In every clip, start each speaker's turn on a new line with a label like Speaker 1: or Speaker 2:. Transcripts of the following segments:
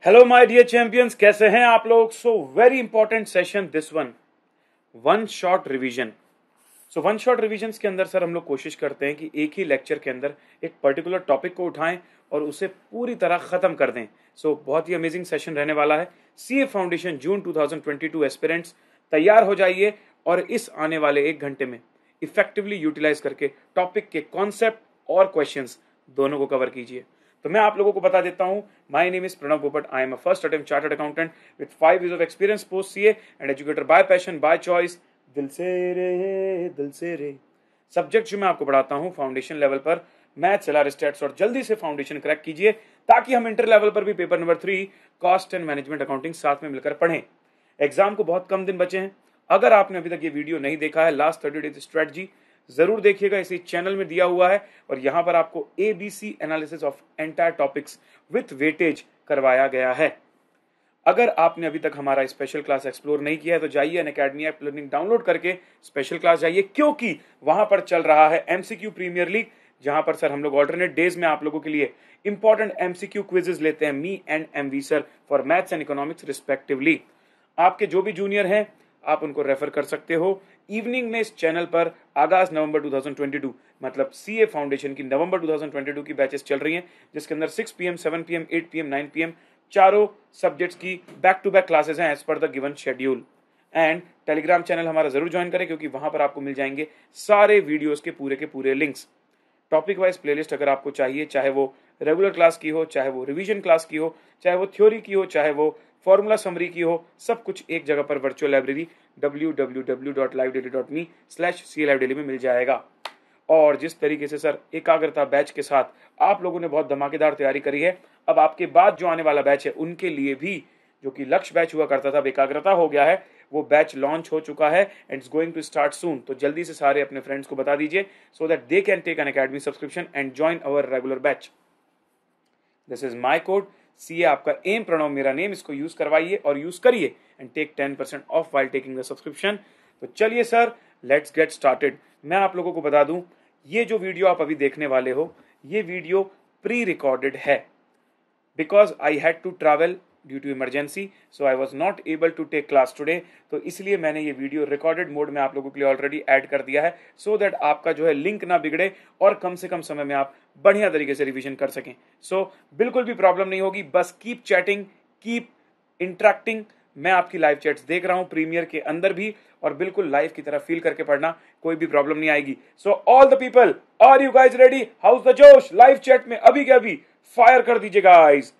Speaker 1: Hello my dear champions, कैसे हैं आप लोग। So very important session this one shot revision. So one shot revision के अंदर सर हम लोग कोशिश करते हैं कि एक ही लेक्चर के अंदर एक पर्टिकुलर टॉपिक को उठाएं और उसे पूरी तरह खत्म कर दें। सो बहुत ही अमेजिंग सेशन रहने वाला है। सीए फाउंडेशन जून 2022 एस्पिरेंट्स तैयार हो जाइए और इस आने वाले एक घंटे में इफेक्टिवली यूटिलाइज करके टॉपिक के कॉन्सेप्ट और क्वेश्चंस दोनों को कवर कीजिए। तो मैं आप लोगों को बता देता हूं, माय नेम इज प्रणव पोपट। I am a first attempt chartered accountant with 5 years of experience post CA and educator bye passion by choice. दिल से रे सब्जेक्ट जो मैं आपको पढ़ाता हूं फाउंडेशन लेवल पर मैथ्स, एलआर, स्टैट्स, और जल्दी से फाउंडेशन क्रैक कीजिए ताकि हम इंटर लेवल पर भी paper number 3 cost and management accounting साथ में मिलकर पढ़ें। एग्जाम को बहुत कम दिन बचे हैं। अगर आपने अभी तक ये वीडियो नहीं देखा है, लास्ट 30 डेज स्ट्रेटजी, जरूर देखिएगा। इसी चैनल में दिया हुआ है और यहां पर आपको ABC analysis of entire topics with weightage करवाया गया है। अगर आपने अभी तक हमारा स्पेशल क्लास एक्सप्लोर नहीं किया है तो जाइए अनअकैडमी ऐप लर्निंग डाउनलोड करके स्पेशल क्लास जाइए, क्योंकि वहां पर चल रहा है MCQ प्रीमियर लीग, जहां पर सर हम लोग ऑल्टरनेट डेज में आप लोगों के लिए इंपॉर्टेंट MCQ क्विजेज लेते हैं, me and MV sir, for maths and economics respectively. आपके जो भी जूनियर हैं आप उनको रेफर कर सकते हो। इवनिंग में इस चैनल पर अगस्त नवंबर 2022 मतलब सीए फाउंडेशन की नवंबर 2022 की बैचेस चल रही हैं, जिसके अंदर 6 PM, 7 PM, 8 PM, 9 PM चारों सब्जेक्ट्स की बैक टू बैक क्लासेस हैं as per the given schedule. And Telegram channel हमारा जरूर ज्वाइन करें, क्योंकि वहां पर आपको मिल जाएंगे सारे वीडियोस के पूरे लिंक्स। टॉपिक वाइज प्लेलिस्ट अगर आपको चाहिए, चाहे वो रेगुलर क्लास की हो, चाहे वो रिवीजन क्लास की हो, चाहे वो थ्योरी की हो, चाहे वो फॉर्मूला समरी की हो, सब कुछ एक जगह पर वर्चुअल लाइब्रेरी www.livedaily.me/clivedaily में मिल जाएगा। और जिस तरीके से सर एकाग्रता बैच के साथ आप लोगों ने बहुत धमाकेदार तैयारी करी है, अब आपके बाद जो आने वाला बैच है उनके लिए भी, जो कि लक्ष्य बैच हुआ करता था, अब एकाग्रता हो गया है, वो बैच लॉन्च हो चुका है and it's going to start soon. तो जल्दी से सारे अपने फ्रेंड्स को बता दीजिए so that they can take N academy subscription and join our regular batch. This is my code CA, आपका एम प्रणव मेरा नेम, इसको यूज करवाइए और यूज करिए and take 10% off while taking the subscription. तो चलिए सर, लेट्स गेट स्टार्टेड। मैं आप लोगों को बता दूं, ये जो वीडियो आप अभी देखने वाले हो, ये वीडियो प्री रिकॉर्डेड है because I had to travel due to emergency, so I was not able to take class today. तो इसलिए मैंने ये वीडियो रिकॉर्डेड मोड में आप लोगों के लिए ऑलरेडी ऐड कर दिया है, सो दैट आपका जो है लिंक ना बिगड़े और कम से कम समय में आप बढ़िया तरीके से रिवीजन कर सकें। सो बिल्कुल भी प्रॉब्लम नहीं होगी, बस कीप चैटिंग, कीप इंटरेक्टिंग। मैं आपकी लाइव चैट्स देख रहा हूं प्रीमियर के अंदर भी, और बिल्कुल लाइव की तरह फील करके पढ़ना, कोई भी प्रॉब्लम नहीं आएगी। So all the people, are you guys ready? How's the josh? Live chat में अभी के अभी फायर कर दीजिए guys.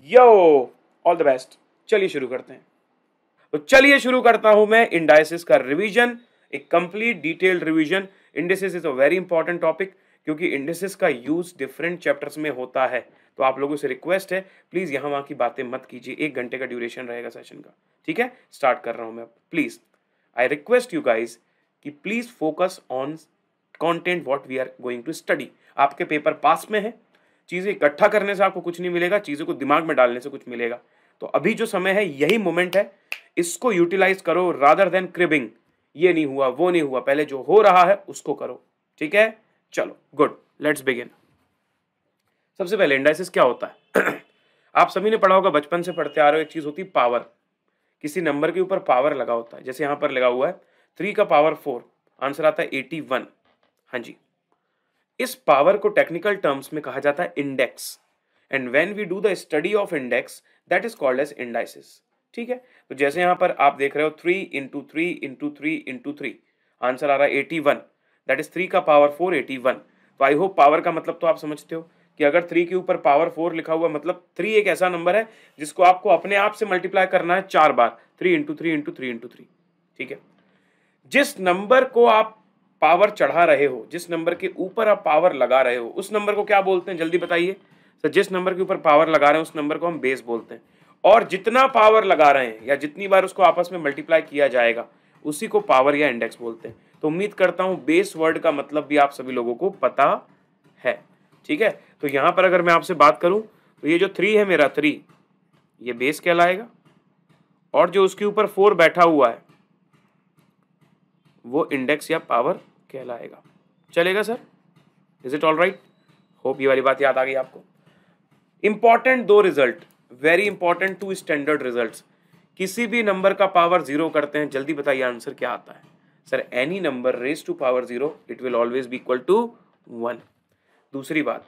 Speaker 1: Yo, all the best. चलिए शुरू करते हैं। तो चलिए शुरू करता हूं मैं इंडाइसिस का रिवीजन, एक complete detailed revision. Indices is a very important topic, क्योंकि इंडाइसिस का यूज डिफरेंट चैप्टर्स में होता है। तो आप लोगों से रिक्वेस्ट है, प्लीज यहां वहां की बातें मत कीजिए। 1 घंटे का ड्यूरेशन रहेगा सेशन का, ठीक है? स्टार्ट कर रहा हूं मैं। Please I request you guys कि please focus on content what we are going to study. आपके पेपर पास में है, चीजें इकट्ठा करने से आपको कुछ नहीं मिलेगा, चीजों को दिमाग में डालने से कुछ मिलेगा। तो अभी जो समय है, यही मोमेंट है, इसको यूटिलाइज करो रादर देन क्रिबिंग। ये नहीं हुआ, वो नहीं हुआ, पहले जो हो रहा है उसको करो, ठीक है? चलो, गुड, लेट्स बिगिन। सबसे पहले इंडाइसिस क्या होता है? आप सभी ने पढ़ा होगा, बचपन से पढ़ते आ रहे हो, एक चीज होती है पावर। किसी नंबर के ऊपर पावर लगा होता है, जैसे यहां पर लगा हुआ है 3 का पावर 4, आंसर आता है 81। हाँ जी, इस पावर को टेक्निकल टर्म्स में कहा जाता है index, and when we do the study of index that is called as indices, ठीक है? तो जैसे यहां पर आप देख रहे हो 3 इंटू 3 इंटू 3 इंटू 3, आंसर आ रहा है 81, दैट इज 3 का पावर 4 81। तो आई होप पावर का मतलब तो आप समझते हो कि अगर 3 के ऊपर पावर 4 लिखा हुआ, मतलब 3 एक ऐसा नंबर है जिसको आपको अपने आप से मल्टीप्लाई करना है 4 बार, 3 इंटू 3 इंटू 3 इंटू 3, ठीक है? जिस नंबर को आप पावर चढ़ा रहे हो, जिस नंबर के ऊपर आप पावर लगा रहे हो, उस नंबर को क्या बोलते हैं? जल्दी बताइए। तो जिस नंबर के ऊपर पावर लगा रहे हैं उस नंबर को हम बेस बोलते हैं, और जितना पावर लगा रहे हैं या जितनी बार उसको आपस में मल्टीप्लाई किया जाएगा उसी को पावर या इंडेक्स बोलते हैं। तो उम्मीद करता हूं बेस वर्ड का मतलब भी आप सभी लोगों को पता है, ठीक है? तो यहां पर अगर मैं आपसे बात करूं तो ये जो 3 है मेरा 3, ये बेस कहलाएगा, और जो उसके ऊपर 4 बैठा हुआ है वो इंडेक्स या पावर कहलाएगा। चलेगा sir? Is it all right? Hope ये वाली बात याद आ गई आपको। Important 2 result, very important two standard results. किसी भी नंबर का पावर 0 करते हैं, जल्दी बताइए आंसर क्या आता है। Sir any number raise to power 0 it will always be equal to 1। दूसरी बात,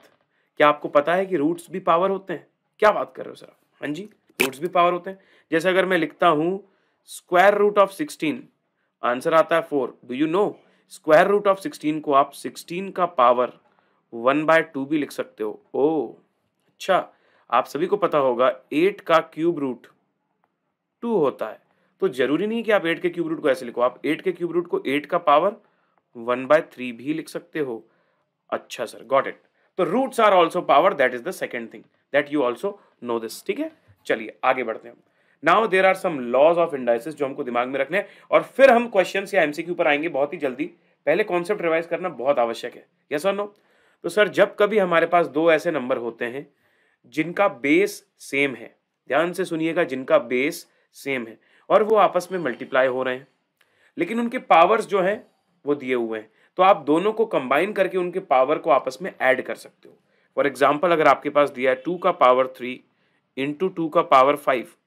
Speaker 1: क्या आपको पता है कि रूट्स भी पावर होते हैं? क्या बात कर रहे हो सर? हाँ जी, रूट्स भी पावर होते हैं। जैसे अगर मैं लिखता हूं स्क्वायर रूट ऑफ 16, आंसर आता है 4। Do you know square root of 16 को आप 16 का पावर 1/2 भी लिख सकते हो। ओ अच्छा, आप सभी को पता होगा 8 का क्यूब रूट 2 होता है, तो जरूरी नहीं कि आप 8 के क्यूब रूट को ऐसे लिखो, आप 8 के क्यूब रूट को 8 का पावर 1/3 भी लिख सकते हो। अच्छा सर, गॉट इट। तो roots are also power, that is the second thing that you also know this. ठीक है, चलिए आगे बढ़ते हैं। Now there are some laws of indices जो हमको दिमाग में रखने हैं, और फिर हम क्वेश्चन या एमसीक्यू पर आएंगे बहुत ही जल्दी। पहले कॉन्सेप्ट रिवाइज करना बहुत आवश्यक है, यस और नो। तो सर जब कभी हमारे पास दो ऐसे नंबर होते हैं जिनका बेस सेम है, ध्यान से सुनिएगा, जिनका बेस सेम है और वो आपस में मल्टीप्लाई हो रहे हैं, लेकिन उनके पावर्स जो हैं वो दिए हुए हैं, तो आप दोनों को कंबाइन करके उनके पावर को आपस में ऐड कर सकते हो। फॉर एग्जाम्पल, अगर आपके पास दिया है 2 का पावर 3 इंटू 2 का पावर 5,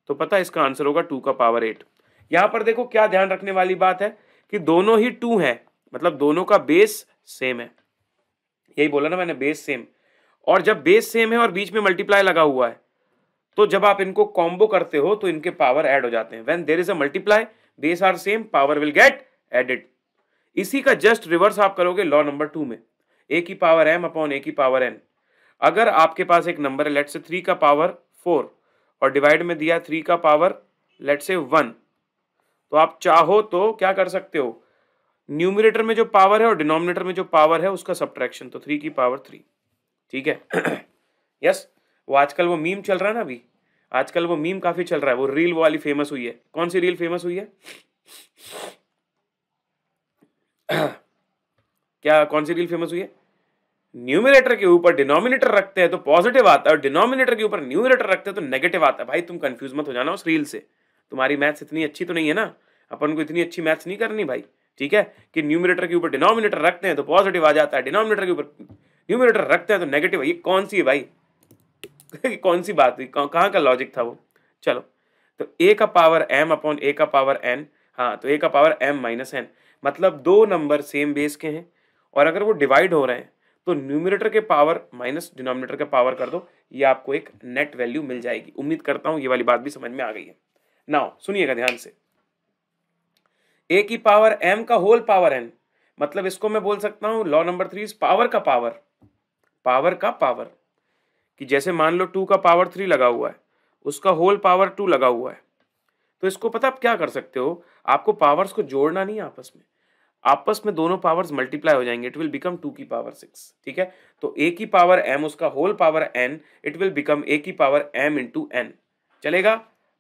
Speaker 1: तो पता है इसका आंसर होगा 2 का पावर 8। यहां पर देखो क्या ध्यान रखने वाली बात है कि दोनों ही 2 है, मतलब दोनों का बेस सेम है। यही बोला ना मैंने, बेस सेम। और जब बेस सेम है और बीच में मल्टीप्लाई लगा हुआ है, तो जब आप इनको कॉम्बो करते हो तो इनके पावर ऐड हो जाते हैं। When there is a multiply, base are same, power will get added. इसी का जस्ट रिवर्स आप करोगे लॉ नंबर 2 में, ए की पावर m अपॉन ए की पावर n। अगर आपके पास एक नंबर है लेट से 3 का पावर 4 और डिवाइड में दिया 3 का पावर लेट से 1, तो आप चाहो तो क्या कर सकते हो, न्यूमरेटर में जो पावर है और डिनोमिनेटर में जो पावर है उसका सब्ट्रैक्शन, तो 3 की पावर 3। ठीक है यस वो आजकल वो मीम चल रहा है ना, अभी आजकल वो मीम काफी चल रहा है, वो रील वाली फेमस हुई है। कौन सी रील फेमस हुई है? क्या कौन सी रील फेमस हुई है? न्यूमरेटर के ऊपर डिनोमिनेटर रखते हैं तो पॉजिटिव आता है और डिनोमिनेटर के ऊपर न्यूमरेटर रखते हैं तो नेगेटिव आता है। भाई तुम कंफ्यूज मत हो जाना उस रील से, तुम्हारी मैथ्स इतनी अच्छी तो नहीं है ना, अपन को इतनी अच्छी मैथ्स नहीं करनी भाई। ठीक है, कि न्यूमरेटर के ऊपर डिनोमिनेटर रखते हैं तो पॉजिटिव आ जाता है, डिनोमिनेटर के ऊपर न्यूमरेटर रखते हैं तो नेगेटिव। ये कौन सी है भाई? कौन सी बात हुई, कहाँ का लॉजिक था वो? चलो, तो a का पावर m अपॉन a का पावर n, हाँ तो a का पावर m माइनस n, मतलब दो नंबर सेम बेस के हैं और अगर वो डिवाइड हो रहे हैं तो न्यूमरेटर के पावर माइनस डिनोमिनेटर का पावर कर दो, ये आपको एक नेट वैल्यू मिल जाएगी। उम्मीद करता हूं ये वाली बात भी समझ में आ गई है। नाउ सुनिएगा ध्यान से, a की पावर m का होल पावर n, मतलब इसको मैं बोल सकता हूं लॉ नंबर 3 पावर का पावर, पावर का पावर, कि जैसे मान लो 2 का पावर 3 लगा हुआ है, उसका होल पावर 2 लगा हुआ है, तो इसको पता आप क्या कर सकते हो, आपको पावर्स को जोड़ना नहीं है आपस में दोनों पावर्स मल्टीप्लाई हो जाएंगे, इट विल बिकम 2 की पावर 6। ठीक है, तो a की पावर m उसका whole power n, it will become a की पावर m इंटू n। चलेगा?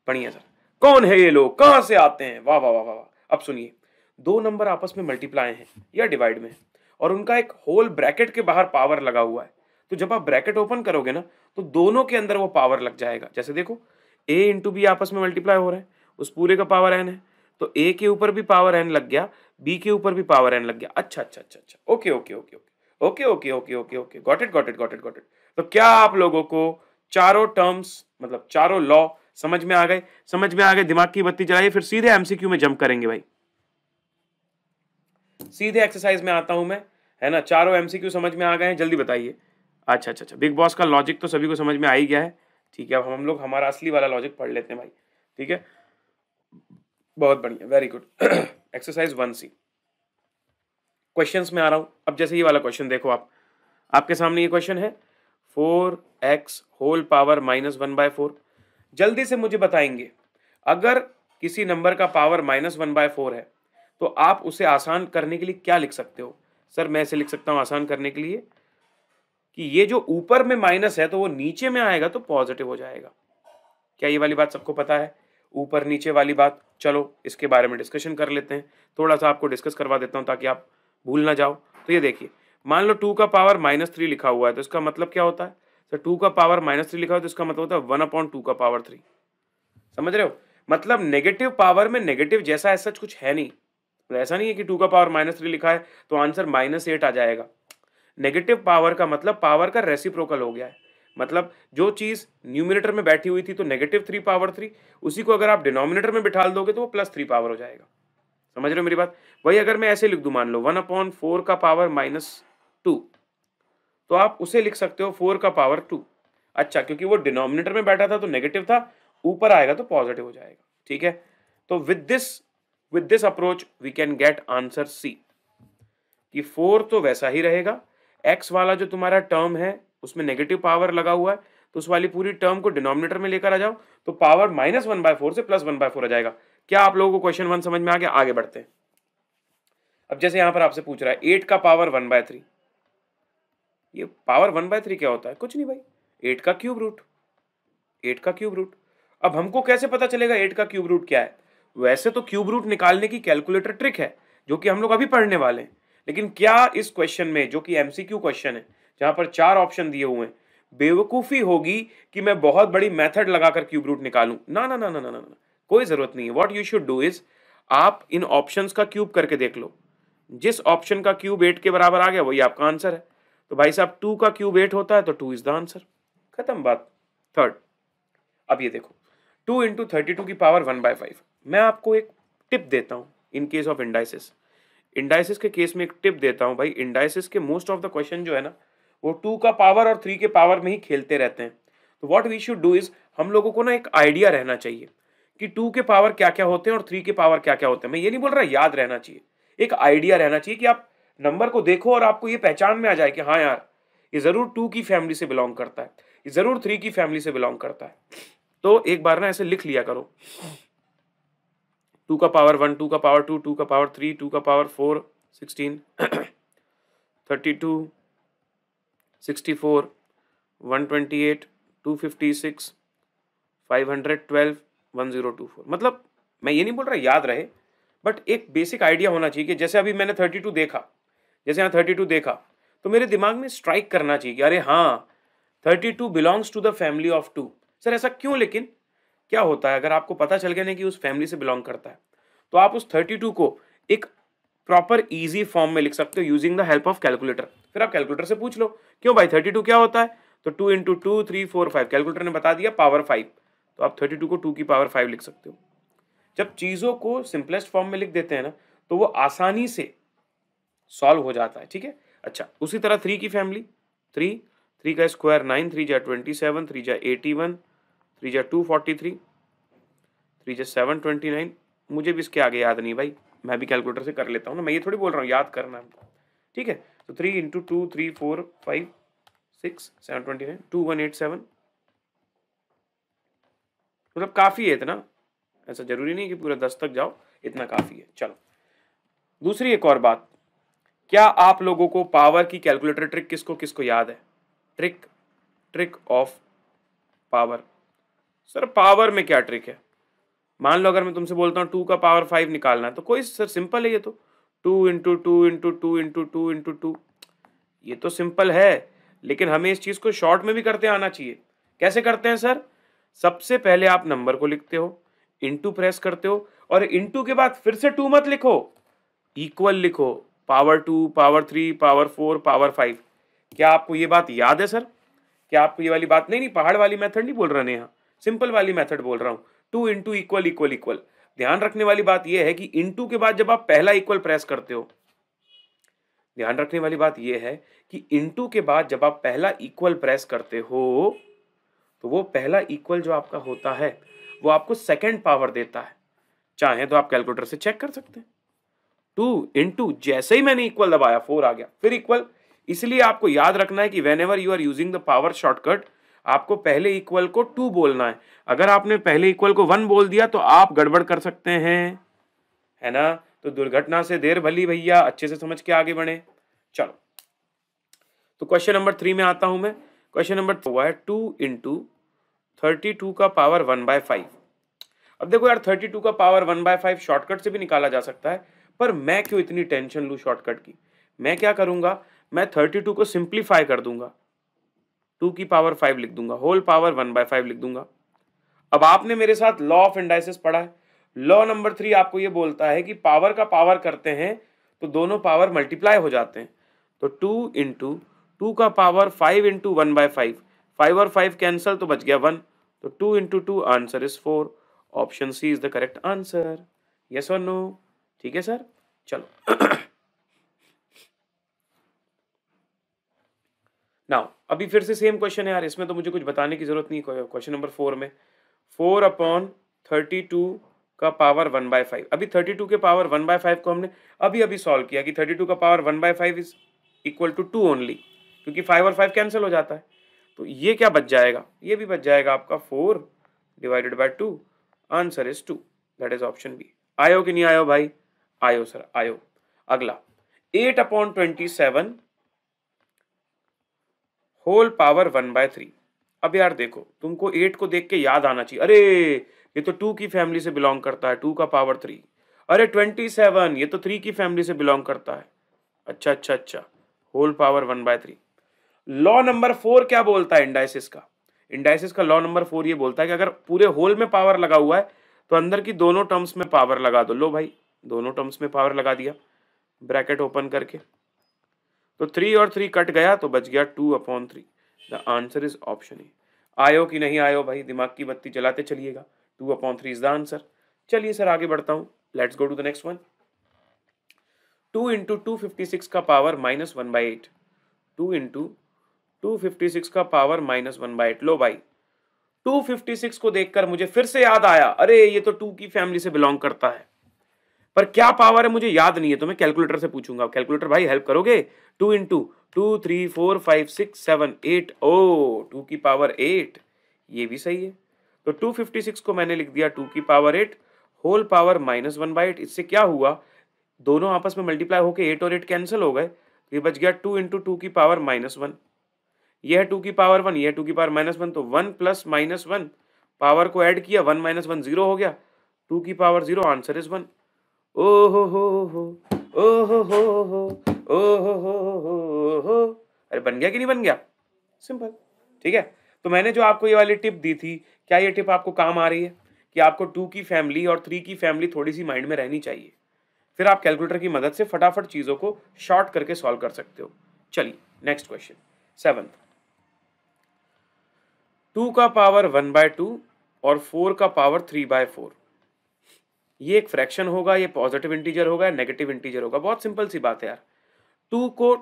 Speaker 1: बढ़िया सर। कौन है ये लोग, कहां से आते हैं? वाह वाह वाह वाह। अब सुनिए, दो नंबर आपस में मल्टीप्लाई हैं या डिवाइड में और उनका एक होल ब्रैकेट के बाहर पावर लगा हुआ है, तो जब आप ब्रैकेट ओपन करोगे ना तो दोनों के अंदर वो पावर लग जाएगा। जैसे देखो a इंटू बी आपस में मल्टीप्लाई हो रहे हैं, उस पूरे का पावर n है, तो a के ऊपर भी पावर n लग गया, b के ऊपर भी पावर n लग गया। अच्छा अच्छा अच्छा अच्छा, okay okay okay okay okay okay okay okay, got it got it got it got it. तो क्या आप लोगों को चारों टर्म्स मतलब चारों लॉ समझ में आ गए? समझ में आ गए, दिमाग की बत्ती जलाइए, फिर सीधे एमसीक्यू में जंप करेंगे भाई। सीधे एक्सरसाइज में आता हूं मैं, है ना। चारों एमसीक्यू समझ में आ गए हैं, जल्दी बताइए। अच्छा अच्छा अच्छा, बिग बॉस का लॉजिक तो सभी को समझ में आ ही गया है। ठीक है, अब हम लोग हमारा असली वाला लॉजिक पढ़ लेते हैं भाई। ठीक है, बहुत बढ़िया, very good. Exercise 1C, questions में आ रहा हूं। अब जैसे ये वाला क्वेश्चन देखो, आपके सामने ये क्वेश्चन है 4x होल पावर माइनस 1/4। जल्दी से मुझे बताएंगे, अगर किसी नंबर का पावर -1/4 है तो आप उसे आसान करने के लिए क्या लिख सकते हो? सर मैं इसे लिख सकता हूं आसान करने के लिए कि ये जो ऊपर में माइनस है तो वो नीचे में आएगा तो पॉजिटिव हो जाएगा। क्या ये वाली बात सबको पता है, ऊपर नीचे वाली बात? चलो इसके बारे में डिस्कशन कर लेते हैं, थोड़ा सा आपको डिस्कस करवा देता हूं ताकि आप भूल ना जाओ। तो ये देखिए, मान लो 2 का पावर -3 लिखा हुआ है, तो इसका मतलब क्या होता है? तो 2 का पावर -3 लिखा हुआ है तो इसका मतलब होता है 1/2 का पावर 3। समझ रहे हो? मतलब नेगेटिव पावर में नेगेटिव जैसा ऐसा कुछ है नहीं, तो ऐसा नहीं है कि 2 का पावर -3 लिखा है तो आंसर -8 आ जाएगा। नेगेटिव पावर का मतलब पावर का रेसिप्रोकल हो गया है, मतलब जो चीज न्यूमिनेटर में बैठी हुई थी तो -3 पावर 3, उसी को अगर आप डिनोमिनेटर में बिठा दोगे तो वो +3 पावर हो जाएगा। समझ रहे हो मेरी बात? वही अगर मैं ऐसे लिख दूं, मान लो 1/4 का पावर -2, तो आप उसे लिख सकते हो 4 का पावर 2। अच्छा, क्योंकि वो डिनोमिनेटर में बैठा था तो नेगेटिव था, ऊपर आएगा तो पॉजिटिव हो जाएगा। ठीक है, तो with this approach we can get answer C, कि 4 तो वैसा ही रहेगा, x वाला जो तुम्हारा टर्म है उसमें नेगेटिव पावर लगा हुआ है, तो उस वाली पूरी टर्म को डिनोमिनेटर में लेकर आ जाओ, तो पावर -1/4 से +1/4 आ जाएगा। क्या आप लोगों को क्वेश्चन 1 समझ में आ गया? आगे बढ़ते हैं। अब जैसे यहां पर आपसे पूछ रहा है 8 का पावर 1/3, ये पावर 1/3 क्या होता है? कुछ नहीं भाई, 8 का क्यूब रूट, 8 का क्यूब रूट। अब हमको कैसे पता चलेगा 8 का क्यूब रूट क्या है? वैसे तो क्यूब रूट निकालने की कैलकुलेटर ट्रिक है जो कि हम लोग अभी पढ़ने वाले हैं, लेकिन क्या इस क्वेश्चन में, जो कि एमसीक्यू क्वेश्चन है जहां पर 4 ऑप्शन दिए हुए हैं, बेवकूफी होगी कि मैं बहुत बड़ी मेथड लगाकर क्यूब रूट निकालूं? ना ना ना ना ना ना, कोई जरूरत नहीं है। What you should do is, आप इन ऑप्शंस का क्यूब करके देख लो, जिस ऑप्शन का क्यूब 8 के बराबर आ गया वही आपका आंसर है। तो भाई साहब 2 का क्यूब 8 होता है तो 2 इज द आंसर, खत्म बात। थर्ड, अब ये देखो 2 इंटू 32 की पावर 1/5। मैं आपको एक टिप देता हूं in case of indices, indices के केस में एक टिप देता हूं भाई। इंडाइसिस के मोस्ट ऑफ द क्वेश्चन जो है ना, वो 2 का पावर और 3 के पावर में ही खेलते रहते हैं। तो what we should do is, हम लोगों को ना एक आइडिया रहना चाहिए कि 2 के पावर क्या क्या होते हैं और 3 के पावर क्या क्या होते हैं। मैं ये नहीं बोल रहा याद रहना चाहिए, एक आइडिया रहना चाहिए कि आप नंबर को देखो और आपको ये पहचान में आ जाए कि हाँ यार, ये जरूर 2 की फैमिली से बिलोंग करता है, ये जरूर 3 की फैमिली से बिलोंग करता है। तो एक बार ना ऐसे लिख लिया करो, 2 का पावर 1, 2 का पावर 2, 2 का पावर 3, 2 का पावर 4, 16, 32, 64, 128, 256, 512, 1024। मतलब मैं ये नहीं बोल रहा याद रहे, बट एक बेसिक आइडिया होना चाहिए कि जैसे अभी मैंने 32 देखा, जैसे यहाँ 32 देखा, तो मेरे दिमाग में स्ट्राइक करना चाहिए कि अरे हाँ, 32 belongs to the family of 2। Sir ऐसा क्यों? लेकिन क्या होता है, अगर आपको पता चल गया नहीं कि उस फैमिली से बिलोंग करता है, तो आप उस 32 को एक प्रॉपर इजी फॉर्म में लिख सकते हो using the help of calculator. फिर आप कैलकुलेटर से पूछ लो क्यों भाई 32 क्या होता है, तो 2 इंटू 2, 3, 4, 5, कैलकुलेटर ने बता दिया पावर 5, तो आप 32 को 2 की पावर 5 लिख सकते हो। जब चीजों को सिंपलेस्ट फॉर्म में लिख देते हैं ना, तो वो आसानी से सॉल्व हो जाता है। ठीक है, अच्छा उसी तरह 3 की फैमिली, 3, 3 का स्क्वायर 9, 3 जा 27, 3 जा 81, 3 जा 243, 3 जा 729। मुझे भी इसके आगे याद नहीं भाई, मैं भी कैलकुलेटर से कर लेता हूँ ना, मैं ये थोड़ी बोल रहा हूँ याद करना है। ठीक है, तो 3 इंटू 2, 3, 4, 5, 6, 729, 2187। मतलब काफी है इतना, ऐसा जरूरी नहीं कि पूरा 10 तक जाओ, इतना काफी है। चलो दूसरी एक और बात, क्या आप लोगों को पावर की कैलकुलेटर ट्रिक किसको किसको याद है? Trick of power. Sir power में क्या ट्रिक है? मान लो अगर मैं तुमसे बोलता हूँ 2 का पावर 5 निकालना है, तो कोई सर सिंपल है ये तो, 2 इंटू 2 इंटू 2 इंटू 2 इंटू 2, ये तो सिंपल है। लेकिन हमें इस चीज को शॉर्ट में भी करते आना चाहिए। कैसे करते हैं सर? सबसे पहले आप नंबर को लिखते हो, इंटू प्रेस करते हो, और इंटू के बाद फिर से 2 मत लिखो, इक्वल लिखो, पावर 2, पावर 3, पावर 4, पावर 5। क्या आपको ये बात याद है सर? क्या आपको ये वाली बात नहीं पहाड़ वाली मेथड नहीं बोल रहा नेहा, सिंपल वाली मेथड बोल रहा हूं, 2 इंटू इक्वल इक्वल इक्वल। ध्यान रखने वाली बात यह है कि इंटू के बाद जब आप पहला इक्वल प्रेस करते हो, ध्यान रखने वाली बात यह है कि इंटू के बाद जब आप पहला इक्वल प्रेस करते हो, तो वो पहला इक्वल जो आपका होता है वो आपको सेकंड पावर देता है। चाहे तो आप कैलकुलेटर से चेक कर सकते हैं। 2 इंटू, जैसे ही मैंने इक्वल दबाया 4 आ गया, फिर इक्वल। इसलिए आपको याद रखना है कि whenever you are using the power shortcut, आपको पहले इक्वल को 2 बोलना है। अगर आपने पहले इक्वल को 1 बोल दिया तो आप गड़बड़ कर सकते हैं, है ना? तो दुर्घटना से देर भली भैया, अच्छे से समझ के आगे बढ़े। चलो तो क्वेश्चन नंबर 3 में आता हूं मैं। क्वेश्चन नंबर हुआ है 2 इंटू 32 का पावर 1/5। अब देखो यार 32 का पावर 1/5 शॉर्टकट से भी निकाला जा सकता है, पर मैं क्यों इतनी टेंशन लूं शॉर्टकट की? मैं क्या करूंगा, मैं 32 को सिंप्लीफाई कर दूंगा, 2 की पावर 5 लिख दूंगा, होल पावर 1/5 लिख दूंगा। अब आपने मेरे साथ लॉ ऑफ इंडाइसिस पढ़ा है, लॉ नंबर 3 आपको ये बोलता है कि पावर का पावर करते हैं तो दोनों पावर मल्टीप्लाई हो जाते हैं। तो 2 इंटू 2 का पावर 5 इंटू 1/5, 5 और 5 कैंसल तो बच गया 1, तो 2 into 2 answer is 4। Option C is the correct answer. Yes और नो? ठीक है सर, चलो। नाउ अभी फिर से सेम क्वेश्चन है यार, इसमें तो मुझे कुछ बताने की जरूरत नहीं है। क्वेश्चन नंबर 4 में 4/32 का पावर 1/5। अभी 32 के पावर 1/5 को हमने अभी अभी सॉल्व किया कि 32 का power 1/5 is equal to 2 only, क्योंकि 5 और 5 कैंसिल हो जाता है। तो ये क्या बच जाएगा? ये भी बच जाएगा आपका 4 divided by 2। Answer is 2, that is option B. आयो कि नहीं आयो भाई? आयो सर, आयो। अगला 8/27 होल पावर 1/3। अब यार देखो, तुमको 8 को देख के याद आना चाहिए, अरे ये तो 2 की फैमिली से बिलोंग करता है, 2 का पावर 3। अरे 27 ये तो 3 की फैमिली से बिलोंग करता है। अच्छा अच्छा अच्छा, होल पावर 1/3। लॉ नंबर 4 क्या बोलता है इंडाइसिस का? इंडाइसिस का लॉ नंबर 4 ये बोलता है कि अगर पूरे होल में पावर लगा हुआ है तो अंदर की दोनों टर्म्स में पावर लगा दो। लो भाई, दोनों टर्म्स में पावर लगा दिया, ब्रैकेट ओपन करके, तो 3 और 3 कट गया तो बच गया 2/3। The answer is option A. आयो कि नहीं आयो भाई? दिमाग की बत्ती जलाते चलिएगा। 2/3 इज द आंसर। चलिए सर आगे बढ़ता हूं, let's go to the next one. 2 into 256 का पावर -1/8। 2 इंटू 256 का पावर -1/8। लो भाई, 256 को देखकर मुझे फिर से याद आया, अरे ये तो 2 की फैमिली से बिलोंग करता है, पर क्या पावर है मुझे याद नहीं है, तो मैं कैलकुलेटर से पूछूंगा। कैलकुलेटर भाई हेल्प करोगे? 2 इंटू 2 3 4 5 6 7 8। ओ 2 की पावर 8, ये भी सही है। तो 256 को मैंने लिख दिया 2 की पावर 8 होल पावर -1/8। इससे क्या हुआ, दोनों आपस में मल्टीप्लाई होके 8 और 8 कैंसिल हो गए, तो ये बच गया 2 इंटू 2 की पावर -1। यह है 2 की पावर 1, यह 2 की पावर -1, तो 1 प्लस -1 पावर को ऐड किया, 1 - 1 0 हो गया, 2 की पावर 0, आंसर इज 1। ओ हो ओ हो हो। अरे बन गया कि नहीं बन गया? सिंपल। ठीक है, तो मैंने जो आपको ये वाली टिप दी थी, क्या ये टिप आपको काम आ रही है कि आपको 2 की फैमिली और 3 की फैमिली थोड़ी सी माइंड में रहनी चाहिए, फिर आप कैलकुलेटर की मदद से फटाफट चीजों को शॉर्ट करके सॉल्व कर सकते हो। चलिए नेक्स्ट क्वेश्चन 7। 2 का पावर 1/2 और 4 का पावर 3/4। ये एक फ्रैक्शन होगा, ये पॉजिटिव इंटीजर होगा, नेगेटिव इंटीजर होगा। बहुत सिंपल सी बात है यार। 2 को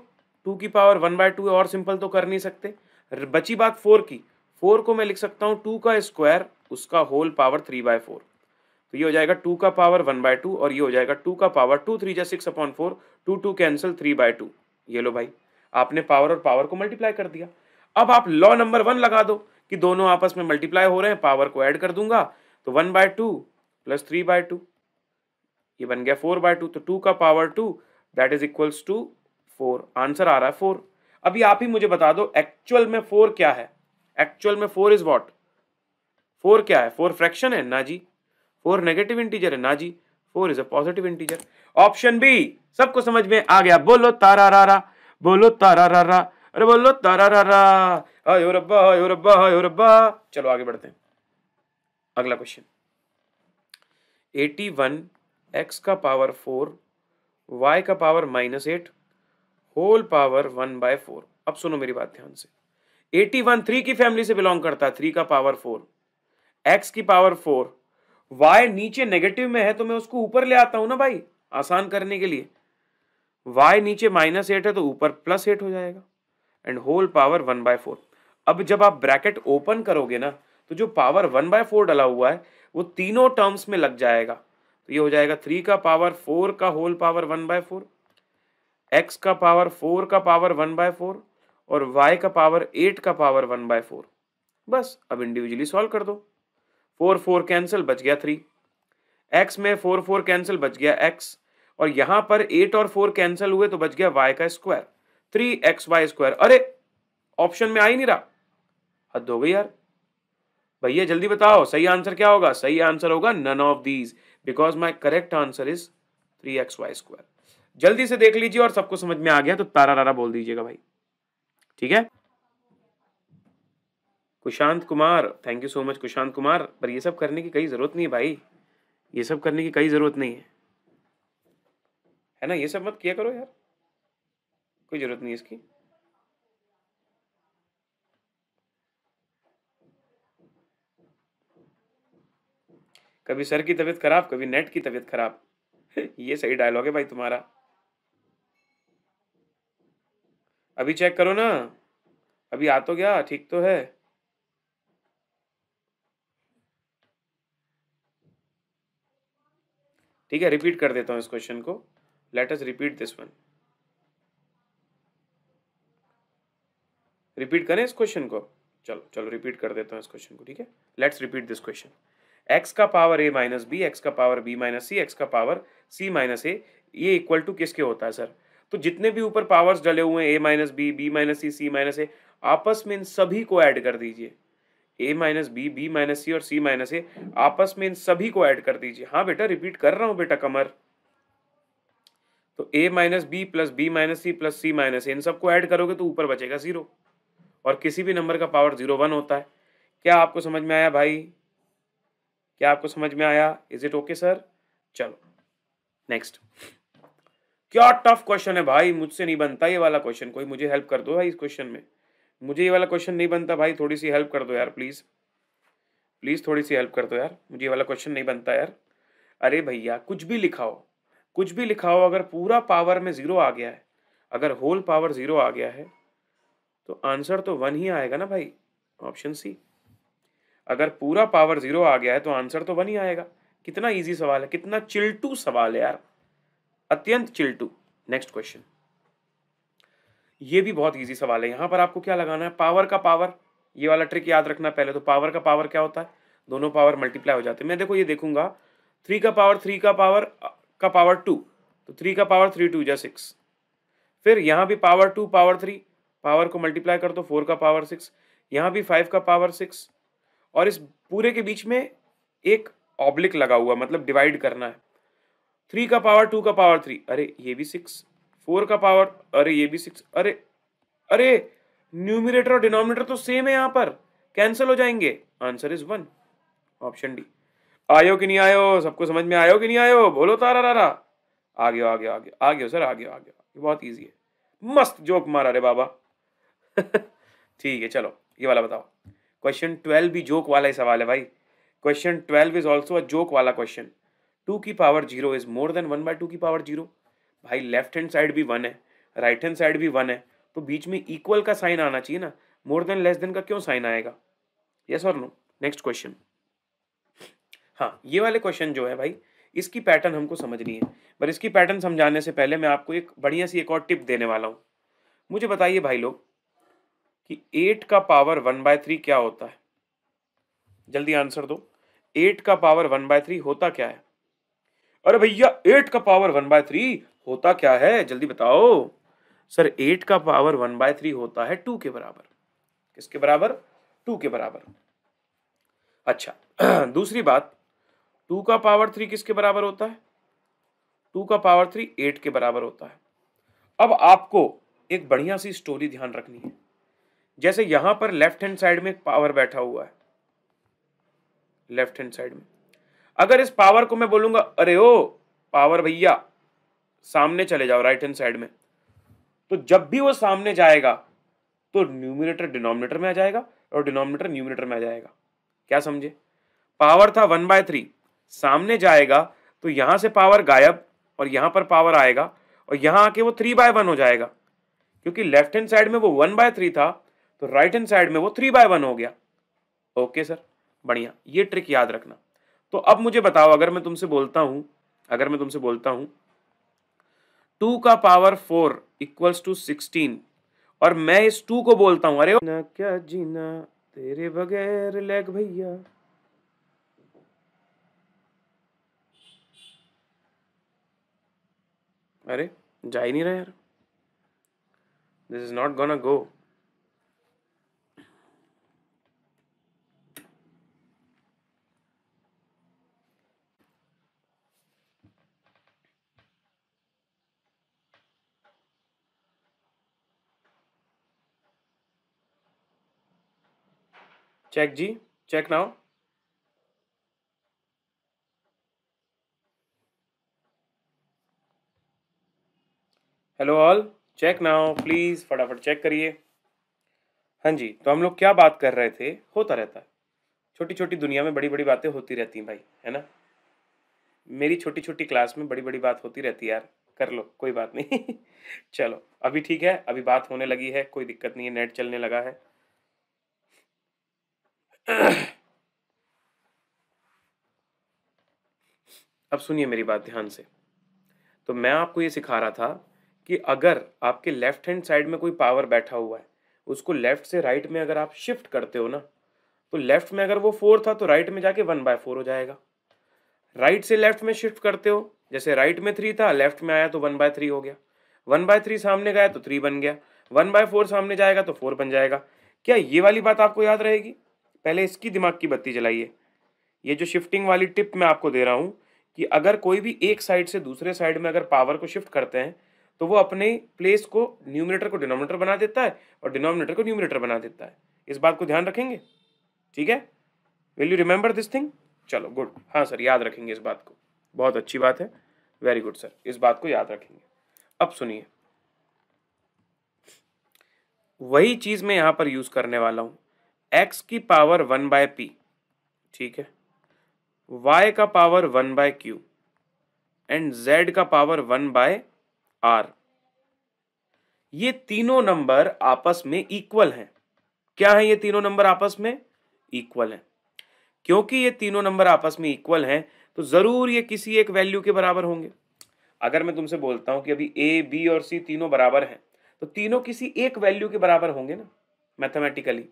Speaker 1: 2 की पावर 1/2 और सिंपल तो कर नहीं सकते। बची बात 4 की, 4 को मैं लिख सकता हूं 2 का स्क्वायर उसका होल पावर 3/4। तो ये हो जाएगा 2 का पावर 1/2 और ये हो जाएगा 2 का पावर 2 3 जा 6/4, 2 2 कैंसिल 3/2। ये लो भाई, आपने पावर और पावर को मल्टीप्लाई कर दिया। अब आप लॉ नंबर 1 लगा दो कि दोनों आपस में मल्टीप्लाई हो रहे हैं, पावर को ऐड कर दूंगा, तो 1/2 प्लस 3/2, ये बन गया 4/2। तो 2 का power 2 that is equals to 4। Answer आ रहा है 4। अभी आप ही मुझे बता दो एक्चुअल में 4 क्या है? एक्चुअल में 4 इज व्हाट? 4 क्या है? 4 फ्रैक्शन है ना जी। 4 नेगेटिव इंटीजर है ना जी। 4 is a positive integer. Option B सबको समझ में आ गया? बोलो तारा रारा, बोलो तारा रारा, अरे बोलो तारा रारा। आयो रब्बा आयो रब्बा आयो रब्बा। चलो आगे बढ़ते हैं। अगला क्वेश्चन 81 x का पावर 4 y का पावर -8 होल पावर 1/4। अब सुनो मेरी बात ध्यान से। 81 3 की फैमिली से बिलोंग करता है, 3 का पावर 4, x की पावर 4, y नीचे नेगेटिव में है तो मैं उसको ऊपर ले आता हूं ना भाई, आसान करने के लिए। y नीचे -8 है तो ऊपर +8 हो जाएगा, एंड होल पावर 1/4। अब जब आप ब्रैकेट ओपन करोगे ना, तो जो पावर 1/4 डला हुआ है वो तीनों टर्म्स में लग जाएगा। तो ये हो जाएगा 3 का पावर 4 का होल पावर 1/4, x का पावर 4 का पावर 1/4 और y का पावर 8 का पावर 1/4। बस अब इंडिविजुअली सॉल्व कर दो। 4 4 कैंसिल, बच गया 3। x में 4 4 कैंसिल, बच गया x, और यहां पर 8 और 4 कैंसिल हुए तो बच गया y का स्क्वायर, 3xy²। अरे ऑप्शन में आ ही नहीं रहा, हद हो गई यार। भैया जल्दी बताओ सही आंसर क्या होगा? सही आंसर होगा none of these, because my correct answer is 3xy²। जल्दी से देख लीजिए और सबको समझ में आ गया तो तारा रारा बोल दीजिएगा भाई, ठीक है? Kushant Kumar, thank you so much Kushant Kumar. पर ये सब करने की कई जरूरत नहीं है भाई, ये सब करने की कई जरूरत नहीं है ना? ये सब मत किया करो यार, कोई जरूरत नहीं है इसकी। कभी सर की तबीयत खराब, कभी नेट की तबीयत खराब। ये सही डायलॉग है भाई तुम्हारा। अभी चेक करो ना, अभी आ तो गया, ठीक तो है। ठीक है, रिपीट कर देता हूँ इस क्वेश्चन को। Let us repeat this one. Repeat करें इस क्वेश्चन को? चलो चलो रिपीट कर देता हूँ इस क्वेश्चन को, ठीक है। Let's repeat this question. X का power a minus b, x का power b minus c, x का पावर c माइनस ए, ये इक्वल टू किसके होता है सर? तो जितने भी ऊपर पावर्स डले हुए हैं a minus b, b minus c, c minus a, आपस में इन सभी को ऐड कर दीजिए। a minus b, b minus c और c माइनस ए, आपस में इन सभी को ऐड कर दीजिए। हाँ बेटा, रिपीट कर रहा हूँ बेटा कमर। तो a minus b plus b minus c plus c minus a, इन सबको ऐड करोगे तो ऊपर बचेगा 0, और किसी भी नंबर का पावर 0 1 होता है। क्या आपको समझ में आया भाई? क्या आपको समझ में आया? Is it okay sir? चलो नेक्स्ट। क्या टफ क्वेश्चन है भाई, मुझसे नहीं बनता ये वाला क्वेश्चन। कोई मुझे हेल्प कर दो भाई इस क्वेश्चन में। मुझे ये वाला क्वेश्चन नहीं बनता भाई, थोड़ी सी हेल्प कर दो यार प्लीज। प्लीज थोड़ी सी हेल्प कर दो यार, मुझे ये वाला क्वेश्चन नहीं बनता यार। अरे भैया कुछ भी लिखाओ, कुछ भी लिखाओ, अगर पूरा पावर में 0 आ गया है, अगर होल पावर 0 आ गया है, तो आंसर तो 1 ही आएगा ना भाई, ऑप्शन सी। अगर पूरा पावर 0 आ गया है तो आंसर तो 1 ही आएगा। कितना इजी सवाल है, कितना चिल्टू सवाल है यार, अत्यंत चिल्टू। नेक्स्ट क्वेश्चन, ये भी बहुत इजी सवाल है। यहां पर आपको क्या लगाना है, पावर का पावर। ये वाला ट्रिक याद रखना पहले। तो पावर का पावर क्या होता है, दोनों पावर मल्टीप्लाई हो जाते हैं। मैं देखो ये देखूंगा, 3 का पावर 3 का पावर 2, तो 3 का पावर 3 2 जा 6। फिर यहाँ भी पावर 2 पावर 3, पावर को मल्टीप्लाई कर दो, 4 का पावर 6, यहाँ भी 5 का पावर 6, और इस पूरे के बीच में एक ऑब्लिक लगा हुआ, मतलब डिवाइड करना है। 3 का पावर 2 का पावर 3, अरे ये भी 6, 4 का पावर, अरे ये भी 6, अरे अरे न्यूमिनेटर और डिनोमिनेटर तो सेम है, यहां पर कैंसिल हो जाएंगे। Answer is 1, option D. आयो कि नहीं आयो, सबको समझ में आयो कि नहीं आयो, बोलो तारा रारा। आ गयो आ गयो आ गयो आ गयो सर, आ गयो आ गयो। ये बहुत इजी है, मस्त जोक मारा रे बाबा। ठीक है चलो, ये वाला बताओ। क्वेश्चन 12 भी जोक वाला ही सवाल है भाई। Question 12 is also a joke वाला क्वेश्चन। 2 की power 0 is more than 1 by 2 की पावर 0। भाई लेफ्ट हैंड साइड भी 1 है, राइट हैंड साइड भी 1 है, तो बीच में इक्वल का साइन आना चाहिए ना, मोर देन लेस देन का क्यों साइन आएगा? यस और नो? Next question. हाँ, ये वाले क्वेश्चन जो है भाई, इसकी पैटर्न हमको समझनी है। पर इसकी पैटर्न समझाने से पहले मैं आपको एक बढ़िया सी एक और टिप देने वाला हूं। मुझे बताइए भाई लोग कि 8 का पावर 1/3 क्या होता है? जल्दी आंसर दो। 8 का पावर 1/3 होता क्या है? अरे भैया 8 का पावर 1/3 होता क्या है, जल्दी बताओ। सर 8 का पावर 1/3 होता है 2 के बराबर। किसके बराबर? 2 के बराबर। अच्छा दूसरी बात, 2 का पावर 3 किसके बराबर होता है? 2 का पावर 3 8 के बराबर होता है। अब आपको एक बढ़िया सी स्टोरी ध्यान रखनी है। जैसे यहां पर लेफ्ट हैंड साइड में एक पावर बैठा हुआ है, लेफ्ट हैंड साइड में, अगर इस पावर को मैं बोलूंगा अरे ओ पावर भैया सामने चले जाओ राइट हैंड साइड में, तो जब भी वो सामने जाएगा तो न्यूमिनेटर डिनोमिनेटर में आ जाएगा और डिनोमिनेटर न्यूमिनेटर में आ जाएगा। क्या समझे? पावर था 1/3, सामने जाएगा तो यहां से पावर गायब और यहां पर पावर आएगा, और यहां आके वो 3/1 हो जाएगा, क्योंकि लेफ्ट हैंड साइड में वो 1/3 था, तो राइट हैंड साइड में वो 3/1 हो गया। ओके सर, बढ़िया, ये ट्रिक याद रखना। तो अब मुझे बताओ, अगर मैं तुमसे बोलता हूं, अगर मैं तुमसे बोलता हूं 2 का पावर 4 इक्वल्स टू 16, और मैं इस 2 को बोलता हूं अरे ना क्या जीना तेरे बगैर लेग भैया, अरे जा ही नहीं रहा यार, this is not gonna go. Check जी, check now. Hello all, check now please, फटाफट चेक करिए। हाँ जी, तो हम लोग क्या बात कर रहे थे, होता रहता है, छोटी छोटी दुनिया में बड़ी बड़ी बातें होती रहती हैं भाई, है ना। मेरी छोटी छोटी क्लास में बड़ी बड़ी बात होती रहती है यार, कर लो कोई बात नहीं। चलो अभी ठीक है, अभी बात होने लगी है, कोई दिक्कत नहीं है, नेट चलने लगा है। अब सुनिए मेरी बात ध्यान से। तो मैं आपको ये सिखा रहा था कि अगर आपके लेफ्ट हैंड साइड में कोई पावर बैठा हुआ है, उसको लेफ्ट से राइट में अगर आप शिफ्ट करते हो ना, तो लेफ्ट में अगर वो 4 था तो राइट में जाके 1/4 हो जाएगा। राइट से लेफ्ट में शिफ्ट करते हो, जैसे राइट में 3 था, लेफ्ट में आया तो 1/3 हो गया। 1/3 सामने गया तो 3 बन गया। 1/4 सामने जाएगा तो 4 बन जाएगा। क्या ये वाली बात आपको याद रहेगी? पहले इसकी दिमाग की बत्ती जलाइए। ये जो शिफ्टिंग वाली टिप मैं आपको दे रहा हूं कि अगर कोई भी एक साइड से दूसरे साइड में अगर पावर को शिफ्ट करते हैं तो वो अपने प्लेस को, न्यूमरेटर को डिनोमिनेटर बना देता है और डिनोमिनेटर को न्यूमरेटर बना देता है। इस बात को ध्यान रखेंगे, ठीक है? Will you remember this thing? चलो गुड, हाँ सर याद रखेंगे इस बात को, बहुत अच्छी बात है, वेरी गुड सर, इस बात को याद रखेंगे। अब सुनिए, वही चीज मैं यहां पर यूज करने वाला हूं, x की पावर 1/p, ठीक है, y का पावर 1/q एंड z का पावर 1/r। ये तीनों नंबर आपस में इक्वल हैं। क्या है? ये तीनों नंबर आपस में इक्वल हैं। क्योंकि ये तीनों नंबर आपस में इक्वल हैं तो जरूर ये किसी एक वैल्यू के बराबर होंगे। अगर मैं तुमसे बोलता हूं कि अभी ए, बी और सी तीनों बराबर हैं तो तीनों किसी एक वैल्यू के बराबर होंगे ना, मैथमेटिकली।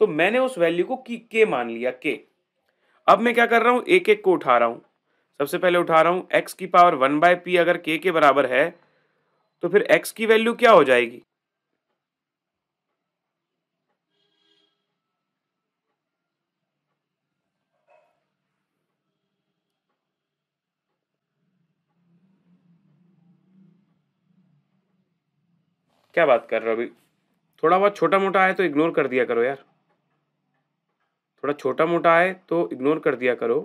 Speaker 1: तो मैंने उस वैल्यू को के मान लिया, के। अब मैं क्या कर रहा हूं, एक एक को उठा रहा हूं। सबसे पहले उठा रहा हूं x की पावर 1/p अगर k के बराबर है तो फिर x की वैल्यू क्या हो जाएगी? क्या बात कर रहे हो अभी? थोड़ा बहुत छोटा मोटा आए तो इग्नोर कर दिया करो यार, थोड़ा छोटा मोटा आए तो इग्नोर कर दिया करो।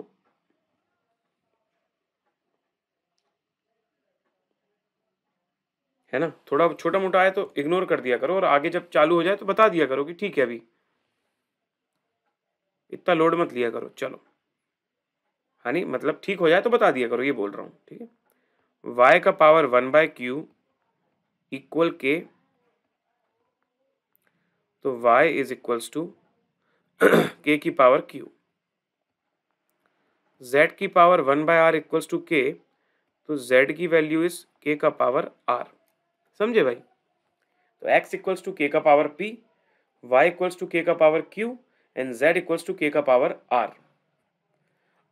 Speaker 1: है ना, थोड़ा छोटा मोटा आए तो इग्नोर कर दिया करो और आगे जब चालू हो जाए तो बता दिया करो कि ठीक है, अभी इतना लोड मत लिया करो। चलो हाँ, नहीं मतलब ठीक हो जाए तो बता दिया करो, ये बोल रहा हूँ, ठीक है। y का पावर 1/q इक्वल के, तो y is equals to k की पावर q। z की power 1/r equals to k, तो z की वैल्यू इज k का पावर r। समझे भाई? तो x इक्वल्स टू k का power p, y equals to k का power q and z equals to k का पावर r।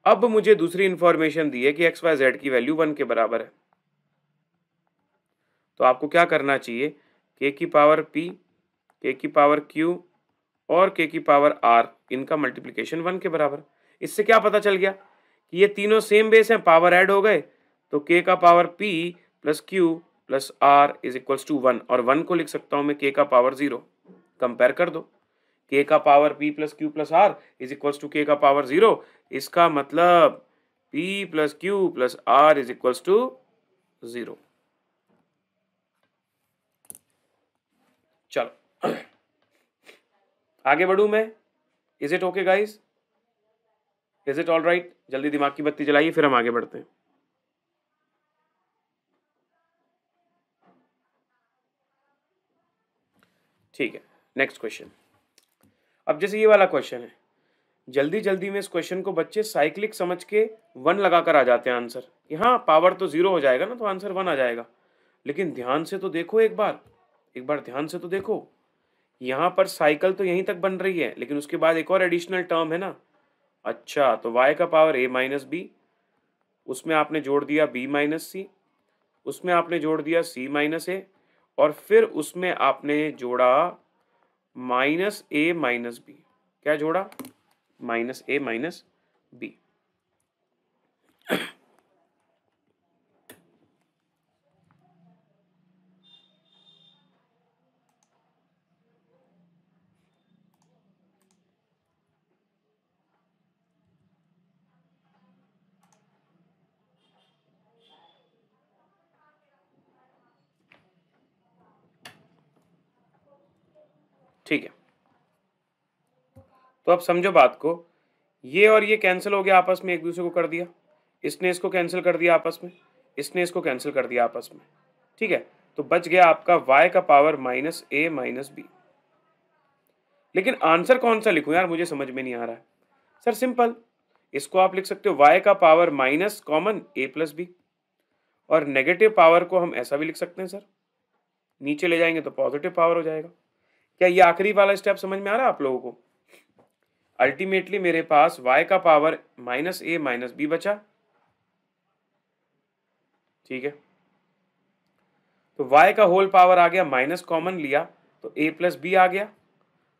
Speaker 1: अब मुझे दूसरी इंफॉर्मेशन दी है कि एक्स वाई जेड की वैल्यू 1 के बराबर है। तो आपको क्या करना चाहिए, k की पावर p, k की पावर q और k की पावर r, इनका मल्टीप्लिकेशन 1 के बराबर। इससे क्या पता चल गया कि ये तीनों सेम बेस हैं, पावर ऐड हो गए, तो k का power p plus q plus r is equals to 1, और 1 को लिख सकता हूं मैं k का पावर 0। कंपेयर कर दो, k का power p plus q plus r is equals to k का पावर 0। इसका मतलब p plus q plus r is equals to 0। चलो आगे बढ़ू मैं। Is it okay guys? Is it all right? जल्दी दिमाग की बत्ती जलाइए, फिर हम आगे बढ़ते हैं। ठीक है, नेक्स्ट क्वेश्चन। अब जैसे ये वाला क्वेश्चन है, जल्दी जल्दी में इस क्वेश्चन को बच्चे साइक्लिक समझ के 1 लगाकर आ जाते हैं आंसर कि हाँ पावर तो 0 हो जाएगा ना तो आंसर 1 आ जाएगा। लेकिन ध्यान से तो देखो, एक बार ध्यान से तो देखो, यहाँ पर साइकिल तो यहीं तक बन रही है लेकिन उसके बाद एक और एडिशनल टर्म है ना। अच्छा, तो y का पावर a माइनस बी, उसमें आपने जोड़ दिया b माइनस सी, उसमें आपने जोड़ दिया c माइनस ए, और फिर उसमें आपने जोड़ा माइनस a माइनस बी। क्या जोड़ा? Minus a minus b. ठीक है, तो अब समझो बात को ये और ये कैंसिल हो गया आपस में, एक दूसरे को कर दिया, इसने इसको कैंसिल कर दिया आपस में, इसने इसको कैंसिल कर दिया आपस में, ठीक है। तो बच गया आपका y का power minus a minus b. लेकिन आंसर कौन सा लिखूं यार, मुझे समझ में नहीं आ रहा है। सर सिंपल, इसको आप लिख सकते हो y का power minus common a plus b, और नेगेटिव पावर को हम ऐसा भी लिख सकते हैं सर, नीचे ले जाएंगे तो पॉजिटिव पावर हो जाएगा। क्या ये आखिरी वाला स्टेप समझ में आ रहा है आप लोगों को? अल्टीमेटली मेरे पास y का power minus a minus b बचा, ठीक है। तो y का होल पावर आ गया, माइनस कॉमन लिया तो a प्लस बी आ गया,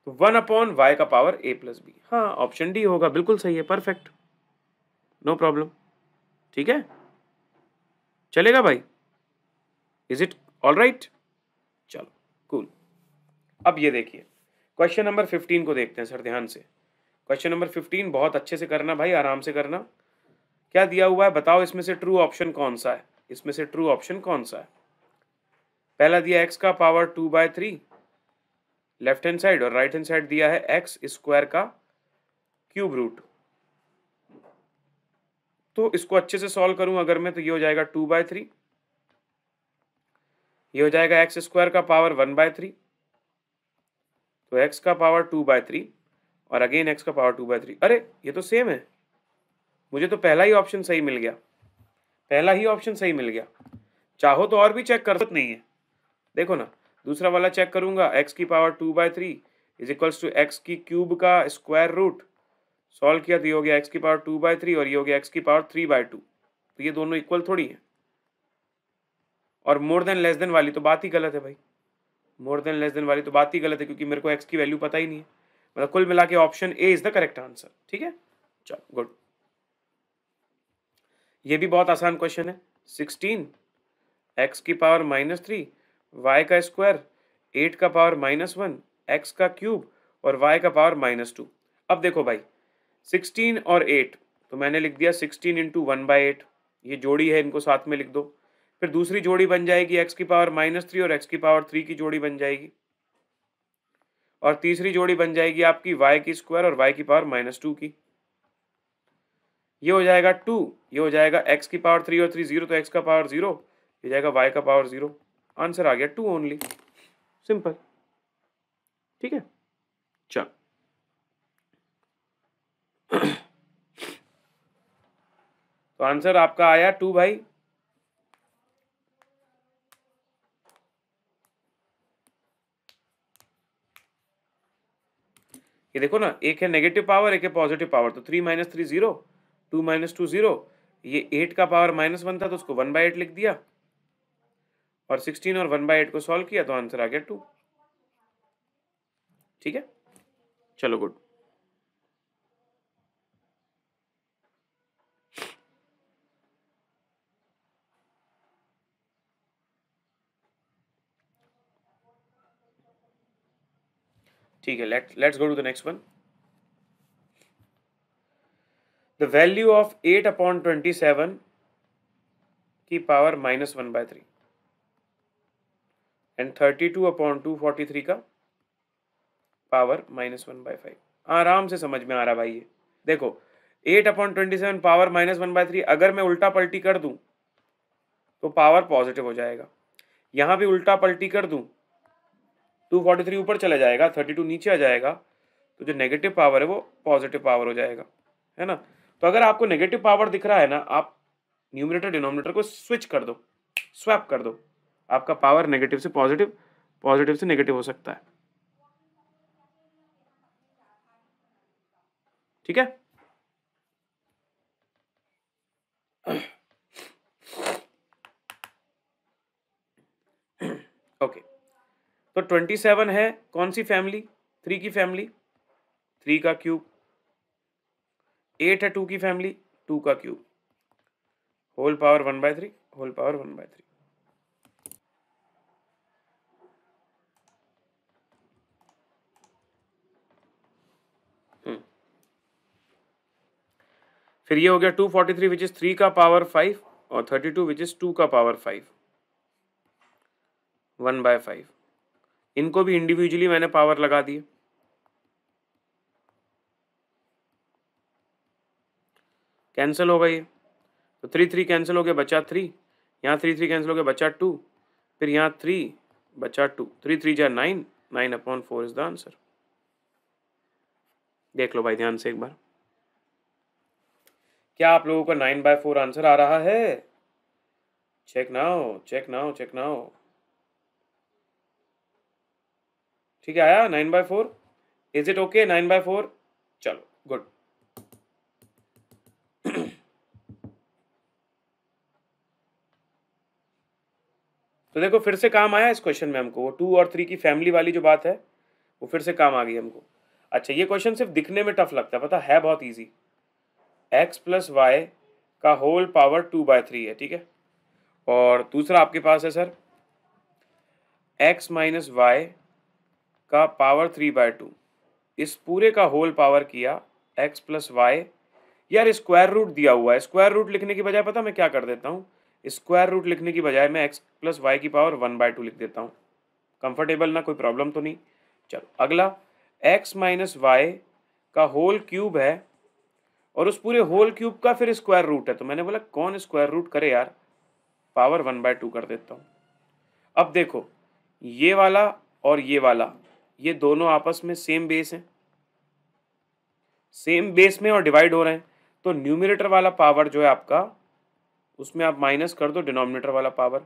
Speaker 1: तो 1/y का पावर a प्लस बी। हाँ, ऑप्शन डी होगा, बिल्कुल सही है, परफेक्ट, नो प्रॉब्लम, ठीक है, चलेगा भाई, इज इट ऑल राइट? चलो कूल। अब ये देखिए क्वेश्चन नंबर 15 को देखते हैं सर ध्यान से। क्वेश्चन नंबर 15 बहुत अच्छे से करना भाई, आराम से करना। क्या दिया हुआ है बताओ, इसमें से ट्रू ऑप्शन कौन सा है, इसमें से ट्रू ऑप्शन कौन सा है? पहला दिया x का पावर 2/3 लेफ्ट हैंड साइड, और राइट हैंड साइड दिया है एक्स स्क्वायर का क्यूब रूट। तो इसको अच्छे से सॉल्व करूं अगर मैं, तो ये हो जाएगा 2/3, ये हो जाएगा एक्स स्क्वायर का पावर 1/3, तो एक्स का पावर 2/3 और अगेन एक्स का पावर 2/3। अरे ये तो सेम है, मुझे तो पहला ही ऑप्शन सही मिल गया, पहला ही ऑप्शन सही मिल गया। चाहो तो और भी चेक कर सकते, नहीं है देखो ना, दूसरा वाला चेक करूंगा, एक्स की power 2/3 is equals to x की क्यूब का स्क्वायर रूट, सॉल्व किया तो ये हो गया एक्स की पावर 2/3 और ये हो गया एक्स की पावर 3/2, तो ये दोनों इक्वल थोड़ी है। और मोर देन लेस देन वाली तो बात ही गलत है भाई, मोर देन लेस देन वाली तो बात ही गलत है, क्योंकि मेरे को एक्स की वैल्यू पता ही नहीं है। मतलब कुल मिला के option A is the correct answer, ठीक है, चलो गुड। ये भी बहुत आसान क्वेश्चन है। 16 एक्स की पावर -3 वाई का स्क्वायर 8 का पावर -1 एक्स का क्यूब और वाई का पावर -2। अब देखो भाई 16 और 8, तो मैंने लिख दिया 16 इंटू 1/8, ये जोड़ी है, इनको साथ में लिख दो। फिर दूसरी जोड़ी बन जाएगी एक्स की पावर -3 और एक्स की पावर 3 की जोड़ी बन जाएगी, और तीसरी जोड़ी बन जाएगी आपकी वाई की स्क्वायर और वाई की पावर -2 की। ये हो जाएगा 2, ये हो जाएगा एक्स की पावर 3 और 3 0, तो एक्स का पावर 0, ये जाएगा वाई का पावर 0। आंसर आ गया 2 ओनली, सिंपल, ठीक है, चल। तो आंसर आपका आया 2 भाई। ये देखो ना, एक है नेगेटिव पावर, एक है पॉजिटिव पावर, तो 3 - 3 0, 2 - 2 0, ये 8 का पावर -1 था तो उसको 1/8 लिख दिया, और 16 और 1/8 को सॉल्व किया तो आंसर आ गया 2, ठीक है, चलो गुड। ठीक है, let's go to the next one. The value of 8/27 की पावर -1/3 एंड 32/243 का पावर -1/5। आराम से समझ में आ रहा भाई ये देखो, 8/27 पावर -1/3, अगर मैं उल्टा पलटी कर दूं तो पावर पॉजिटिव हो जाएगा, यहां भी उल्टा पलटी कर दूं 243 ऊपर चला जाएगा, 32 नीचे आ जाएगा, तो जो नेगेटिव पावर है वो पॉजिटिव पावर हो जाएगा, है ना। तो अगर आपको नेगेटिव पावर दिख रहा है ना, आप न्यूमरेटर डिनोमिनेटर को स्विच कर दो, स्वैप कर दो, आपका पावर नेगेटिव से पॉजिटिव, पॉजिटिव से नेगेटिव हो सकता है, ठीक है। ओके, तो 27 है कौन सी फैमिली, 3 की फैमिली, 3 का क्यूब, 8 है 2 की फैमिली, 2 का cube, whole power 1/3, whole power 1/3। फिर ये हो गया 243 विच इज 3 का पावर 5 और 32 विच इज 2 का पावर 5, 1/5। इनको भी इंडिविजुअली मैंने पावर लगा दिए, कैंसिल होगा ये, तो 3 3 कैंसिल हो गया, बचा 3, यहाँ 3 3 कैंसिल हो गया, बचा 2, फिर यहाँ 3 बचा 2, 3 3 जा 9, 9/4 इज द आंसर। देख लो भाई ध्यान से एक बार, क्या आप लोगों का 9/4 आंसर आ रहा है? Check now, check now, check now. ठीक है, आया 9/4? Is it okay 9/4? चलो गुड। तो देखो फिर से काम आया इस क्वेश्चन में हमको, वो 2 और 3 की फैमिली वाली जो बात है वो फिर से काम आ गई हमको। अच्छा, ये क्वेश्चन सिर्फ दिखने में टफ लगता है, पता है बहुत इजी। x प्लस वाई का होल पावर 2/3 है, ठीक है। और दूसरा आपके पास है सर x माइनस वाई का पावर 3/2, इस पूरे का होल पावर किया x प्लस वाई। यार स्क्वायर रूट दिया हुआ है, स्क्वायर रूट लिखने की बजाय पता मैं क्या कर देता हूँ, स्क्वायर रूट लिखने की बजाय मैं x प्लस वाई की पावर 1/2 लिख देता हूँ। कंफर्टेबल ना, कोई प्रॉब्लम तो नहीं। चलो अगला, x माइनस वाई का होल क्यूब है और उस पूरे होल क्यूब का फिर स्क्वायर रूट है, तो मैंने बोला कौन स्क्वायर रूट करे यार, पावर 1/2 कर देता हूँ। अब देखो ये वाला और ये वाला, ये दोनों आपस में सेम बेस हैं, सेम बेस में और डिवाइड हो रहे हैं, तो न्यूमरेटर वाला पावर जो है आपका, उसमें आप माइनस कर दो डिनोमिनेटर वाला पावर।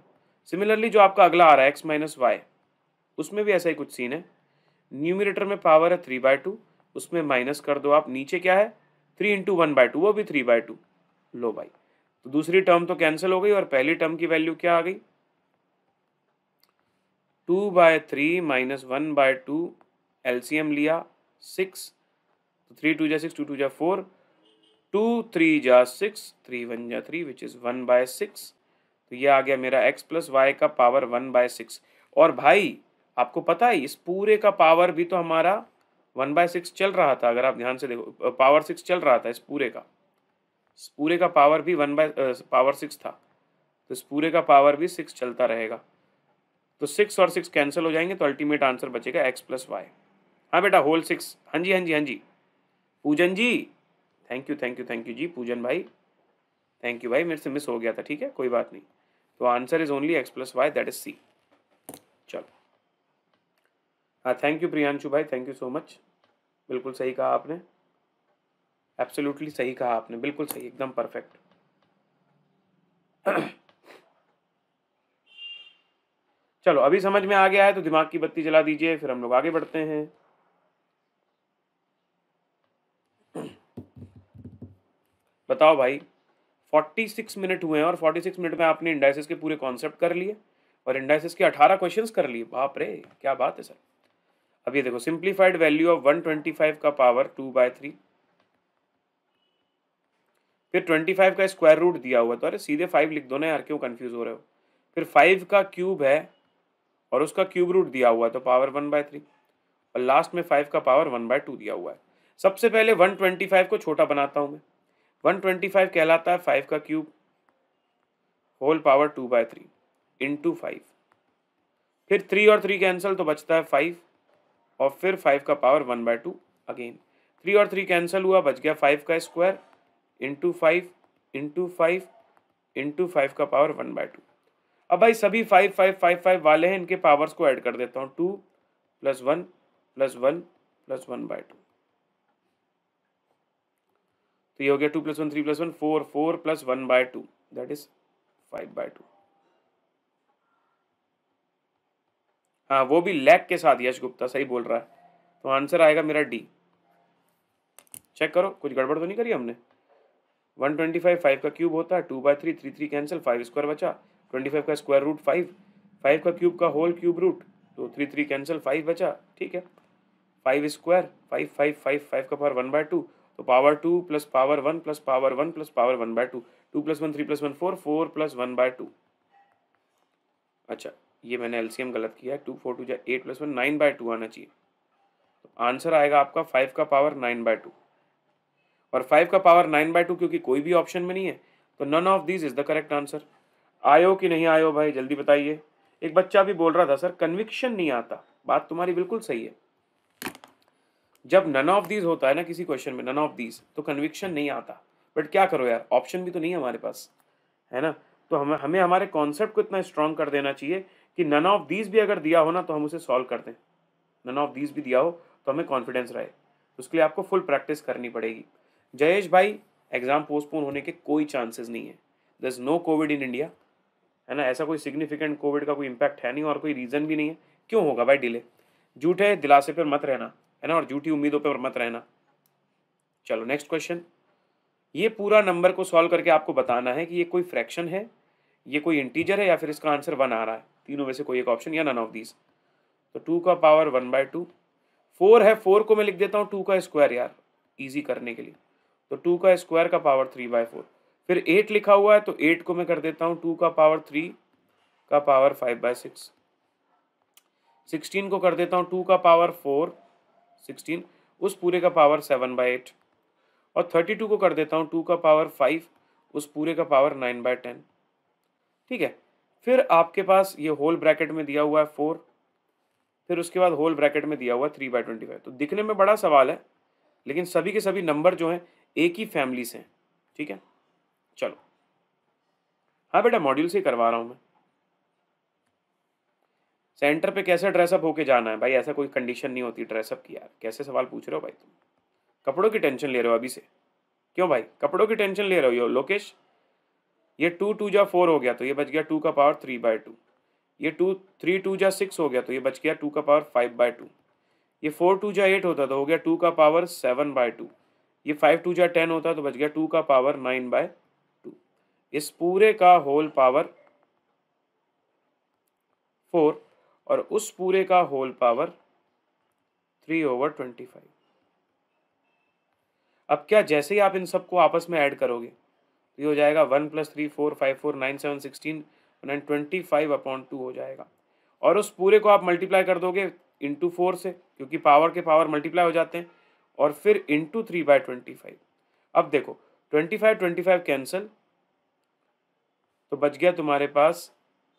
Speaker 1: सिमिलरली जो आपका अगला आ रहा है x माइनस वाई, उसमें भी ऐसा ही कुछ सीन है, न्यूमरेटर में पावर है 3/2, उसमें माइनस कर दो आप, नीचे क्या है 3 इंटू 1/2, वो भी 3/2। लो भाई, तो दूसरी टर्म तो कैंसिल हो गई और पहली टर्म की वैल्यू क्या आ गई, 2/3 माइनस 1/2, एलसीएम लिया 6, तो 3 2 जा 6, 2 2 जा 4, 2 3 जा 6, 3 1 जा 3 विच इज 1/6। तो ये आ गया मेरा x प्लस वाई का पावर 1/6। और भाई आपको पता है इस पूरे का पावर भी तो हमारा 1/6 चल रहा था, अगर आप ध्यान से देखो पावर 6 चल रहा था, इस पूरे का पावर भी पावर 6 था, तो इस पूरे का पावर भी 6 चलता रहेगा। तो 6 और 6 कैंसिल हो जाएंगे, तो अल्टीमेट आंसर बचेगा x प्लस वाई। हाँ बेटा होल 6, हाँ जी हाँ जी हाँ जी Poojan ji, thank you thank you thank you जी पूजन भाई, थैंक यू भाई, मेरे से मिस हो गया था, ठीक है कोई बात नहीं। तो answer is only x plus y, that is C. चलो हाँ, थैंक यू प्रियांशु भाई, थैंक यू सो मच, बिल्कुल सही कहा आपने, एब्सोल्युटली सही कहा आपने, बिल्कुल सही, एकदम परफेक्ट। चलो अभी समझ में आ गया है तो दिमाग की बत्ती जला दीजिए, फिर हम लोग आगे बढ़ते हैं। बताओ भाई, 46 मिनट हुए हैं और 46 मिनट में आपने इंडाइसिस के पूरे कॉन्सेप्ट कर लिए और इंडाइसिस के 18 क्वेश्चंस कर लिए, बाप रे क्या बात है सर। अब ये देखो, सिंप्लीफाइड वैल्यू ऑफ 125 का पावर 2/3, फिर 25 का स्क्वायर रूट दिया हुआ, तो अरे सीधे 5 लिख दो ना यार, क्यों कंफ्यूज हो रहे हो। फिर 5 का क्यूब है और उसका क्यूब रूट दिया हुआ है, तो पावर 1/3, और लास्ट में 5 का पावर 1/2 दिया हुआ है। सबसे पहले 125 को छोटा बनाता हूं मैं, 125 कहलाता है 5 का क्यूब होल पावर 2/3 इंटू 5, फिर 3 और 3 कैंसिल तो बचता है 5, और फिर 5 का पावर 1/2 अगेन, 3 और 3 कैंसिल हुआ, बच गया 5 का स्क्वायर इंटू 5 इंटू 5 इंटू 5 का पावर 1/2। अब भाई सभी 5 5 5 5 वाले हैं, इनके पावर्स को ऐड कर देता हूँ, 2 + 1 + 1 + 1/2, तो ये हो गया 2 + 1 3 + 1 4 4 + 1/2, दैट इज 5/2। हाँ वो भी लैग के साथ, यश गुप्ता सही बोल रहा है, तो आंसर आएगा मेरा डी। चेक करो कुछ गड़बड़ तो नहीं करी हमने। 125 5 का क्यूब होता है, 2/3 3 3 कैंसिल, 5 स्क्वायर बचा, 25 का स्क्वायर रूट 5, 5 का क्यूब का होल क्यूब रूट, तो 3 3 कैंसिल, 5 बचा, ठीक है, 5 स्क्वायर 5 5 5 5 का पावर 1/2, तो power 2 plus power 1 plus power 1 plus power 1/2, 2 + 1 3 + 1 4 4 + 1/2। अच्छा ये मैंने एलसीएम गलत किया है, 2 4 2 जा 8 + 1 9/2 आना चाहिए, तो आंसर आएगा आपका 5 का पावर 9/2, और 5 का पावर 9/2 क्योंकि कोई भी ऑप्शन में नहीं है, तो none of these is the correct answer. आयो कि नहीं आयो भाई, जल्दी बताइए। एक बच्चा भी बोल रहा था सर कन्विक्शन नहीं आता, बात तुम्हारी बिल्कुल सही है, जब नन ऑफ दीज होता है ना किसी क्वेश्चन में, नन ऑफ दीज, तो कन्विक्शन नहीं आता, बट क्या करो यार, ऑप्शन भी तो नहीं है हमारे पास, है ना। तो हमें हमें हमारे कॉन्सेप्ट को इतना स्ट्रॉन्ग कर देना चाहिए कि नन ऑफ दीज भी अगर दिया हो ना तो हम उसे सॉल्व कर दें, नन ऑफ दीज भी दिया हो तो हमें कॉन्फिडेंस रहे। तो उसके लिए आपको फुल प्रैक्टिस करनी पड़ेगी। जयेश भाई, एग्जाम पोस्टपोन होने के कोई चांसेस नहीं है। There is no Covid in India, है ना, ऐसा कोई सिग्निफिकेंट कोविड का कोई इम्पैक्ट है नहीं और कोई रीजन भी नहीं है। क्यों होगा भाई डिले? झूठे दिलासे पर मत रहना, है ना, और झूठी उम्मीदों पर मत रहना। चलो नेक्स्ट क्वेश्चन। ये पूरा नंबर को सॉल्व करके आपको बताना है कि ये कोई फ्रैक्शन है, ये कोई इंटीजर है, या फिर इसका आंसर 1 आ रहा है। तीनों में से कोई एक ऑप्शन या नन ऑफ दीज। तो 2 का पावर 1/2, 4 है, 4 को मैं लिख देता हूँ 2 का स्क्वायर यार, इजी करने के लिए। तो 2 का स्क्वायर का पावर 3/4। फिर 8 लिखा हुआ है तो 8 को मैं कर देता हूँ 2 का पावर 3 का पावर 5/6। 16 को कर देता हूँ 2 का पावर 4, 16 उस पूरे का पावर 7/8। और 32 को कर देता हूँ 2 का पावर 5 उस पूरे का पावर 9/10। ठीक है, फिर आपके पास ये होल ब्रैकेट में दिया हुआ है 4, फिर उसके बाद होल ब्रैकेट में दिया हुआ है 3/25। तो दिखने में बड़ा सवाल है, लेकिन सभी के सभी नंबर जो हैं एक ही फैमिली से हैं। ठीक है, चलो। हाँ बेटा, मॉड्यूल से ही करवा रहा हूँ मैं। सेंटर पे कैसे ड्रेसअप होके जाना है भाई? ऐसा कोई कंडीशन नहीं होती ड्रेसअप की यार। कैसे सवाल पूछ रहे हो भाई तुम? कपड़ों की टेंशन ले रहे हो अभी से? क्यों भाई कपड़ों की टेंशन ले रहे हो लोकेश? ये 2 2 जा 4 हो गया तो ये बच गया 2 का पावर 3/2। ये 2 3 2 जा 6 हो गया तो ये बच गया 2 का पावर 5/2। ये 4 2 जा 8 होता तो हो गया 2 का पावर 7/2। ये 5 2 जा 10 होता तो बच गया 2 का पावर 9/2। इस पूरे का होल पावर 4 और उस पूरे का होल पावर 3/25। अब क्या जैसे ही आप इन सबको आपस में ऐड करोगे तो ये हो जाएगा 1 + 3 4 5 4 9 7 16 9 25/2 हो जाएगा। और उस पूरे को आप मल्टीप्लाई कर दोगे इंटू 4 से, क्योंकि पावर के पावर मल्टीप्लाई हो जाते हैं, और फिर इंटू 3/25। अब देखो 25 25 कैंसिल, तो बच गया तुम्हारे पास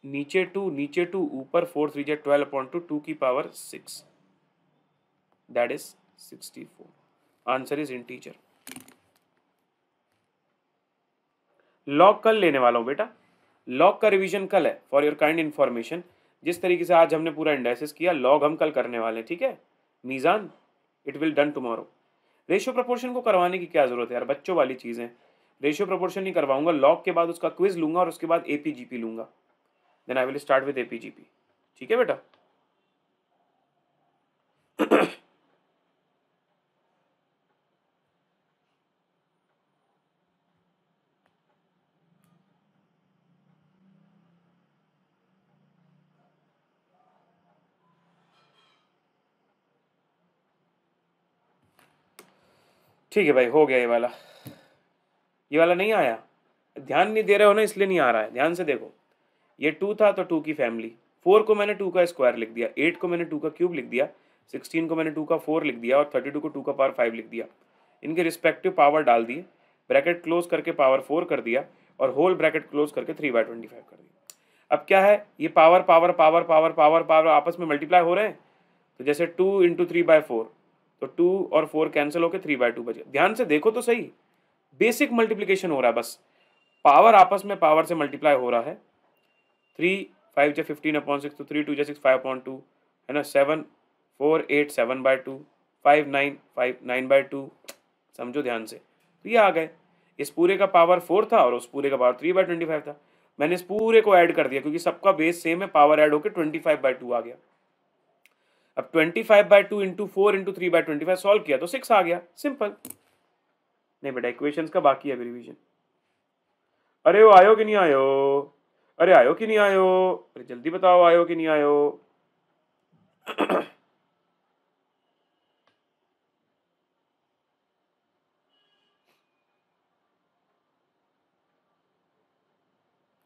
Speaker 1: नीचे 2 नीचे 2 ऊपर 4 3 12/2 2 की power 6, that is 64। Answer is integer. Log कल लेने वाला हूं बेटा, लॉग का रिवीजन कल है, फॉर योर काइंड इन्फॉर्मेशन। जिस तरीके से आज हमने पूरा इंडाइसिस किया, लॉग हम कल करने वाले हैं। ठीक है Meezan, it will done tomorrow. Ratio proportion को करवाने की क्या जरूरत है यार, बच्चों वाली चीजें। रेशियो प्रोपोर्शन नहीं करवाऊंगा, लॉग के बाद उसका क्विज लूंगा और उसके बाद एपीजीपी लूंगा। Then I will start with APGP. ठीक है बेटा। ठीक है भाई, हो गया ये वाला नहीं आया, ध्यान नहीं दे रहे हो ना इसलिए नहीं आ रहा है। ध्यान से देखो, ये 2 था तो 2 की फैमिली, 4 को मैंने 2 का स्क्वायर लिख दिया, 8 को मैंने 2 का क्यूब लिख दिया, 16 को मैंने 2 का 4 लिख दिया और 32 को 2 का पावर 5 लिख दिया। इनके रिस्पेक्टिव पावर डाल दिए, ब्रैकेट क्लोज करके पावर 4 कर दिया और होल ब्रैकेट क्लोज करके 3/25 कर दिया। अब क्या है, ये power power power power power power आपस में मल्टीप्लाई हो रहे हैं। तो जैसे 2 × 3/4, तो 2 और 4 कैंसिल होकर 3/2 बचे। ध्यान से देखो तो सही, बेसिक मल्टीप्लिकेशन हो रहा है, बस पावर आपस में पावर से मल्टीप्लाई हो रहा है। 3 5 × 15/6, तो 3 2 × 6 5/2, है ना। 7 4 8 7/2, 5 9 5 9/2। समझो ध्यान से, तो ये आ गए। इस पूरे का पावर 4 था और उस पूरे का पावर 3/25 था। मैंने इस पूरे को ऐड कर दिया क्योंकि सबका बेस सेम है, पावर ऐड होकर 25/2 आ गया। अब 25/2 × 4 × 3/25 सॉल्व किया तो 6 आ गया, सिंपल। नहीं बेटा, इक्वेशंस का बाकी है रिवीजन। अरे वो आयो कि नहीं आयो? अरे आयो कि नहीं आयो? अरे जल्दी बताओ, आयो कि नहीं आयो?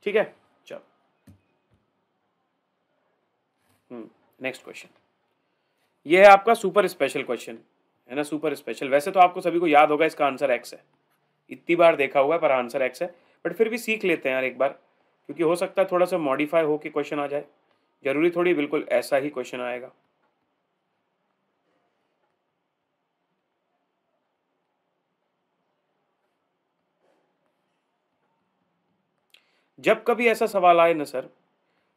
Speaker 1: ठीक है, चलो। नेक्स्ट क्वेश्चन, ये है आपका सुपर स्पेशल क्वेश्चन, है ना। सुपर स्पेशल, वैसे तो आपको सभी को याद होगा इसका आंसर एक्स है, इतनी बार देखा हुआ है, पर आंसर एक्स है। बट फिर भी सीख लेते हैं यार एक बार, क्योंकि हो सकता है थोड़ा सा मॉडिफाई होके क्वेश्चन आ जाए। जरूरी थोड़ी बिल्कुल ऐसा ही क्वेश्चन आएगा। जब कभी ऐसा सवाल आए ना सर,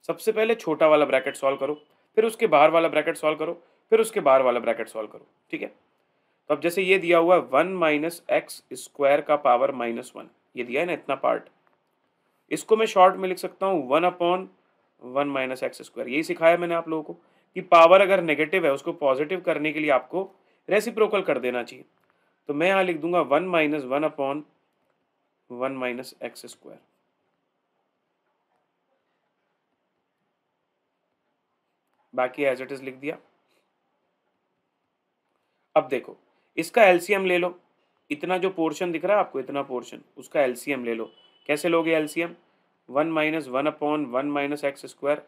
Speaker 1: सबसे पहले छोटा वाला ब्रैकेट सॉल्व करो, फिर उसके बाहर वाला ब्रैकेट सॉल्व करो, फिर उसके बाहर वाला ब्रैकेट सॉल्व करो, ठीक है। तो अब जैसे ये दिया हुआ है 1 माइनस एक्स स्क्वायर का पावर -1, ये दिया है ना इतना पार्ट, इसको मैं शॉर्ट में लिख सकता हूँ 1/1 माइनस एक्स स्क्वायर। यही सिखाया मैंने आप लोगों को कि पावर अगर नेगेटिव है उसको पॉजिटिव करने के लिए आपको रेसिप्रोकल कर देना चाहिए। तो मैं यहाँ लिख दूंगा 1/1 माइनस एक्स स्क्वायर। बाकी एज इट इज लिख दिया। अब देखो इसका एलसीएम ले लो, इतना जो पोर्शन दिख रहा है आपको, इतना पोर्शन, उसका एलसीएम ले लो। कैसे लोगे एलसीएम? 1/1 minus x square.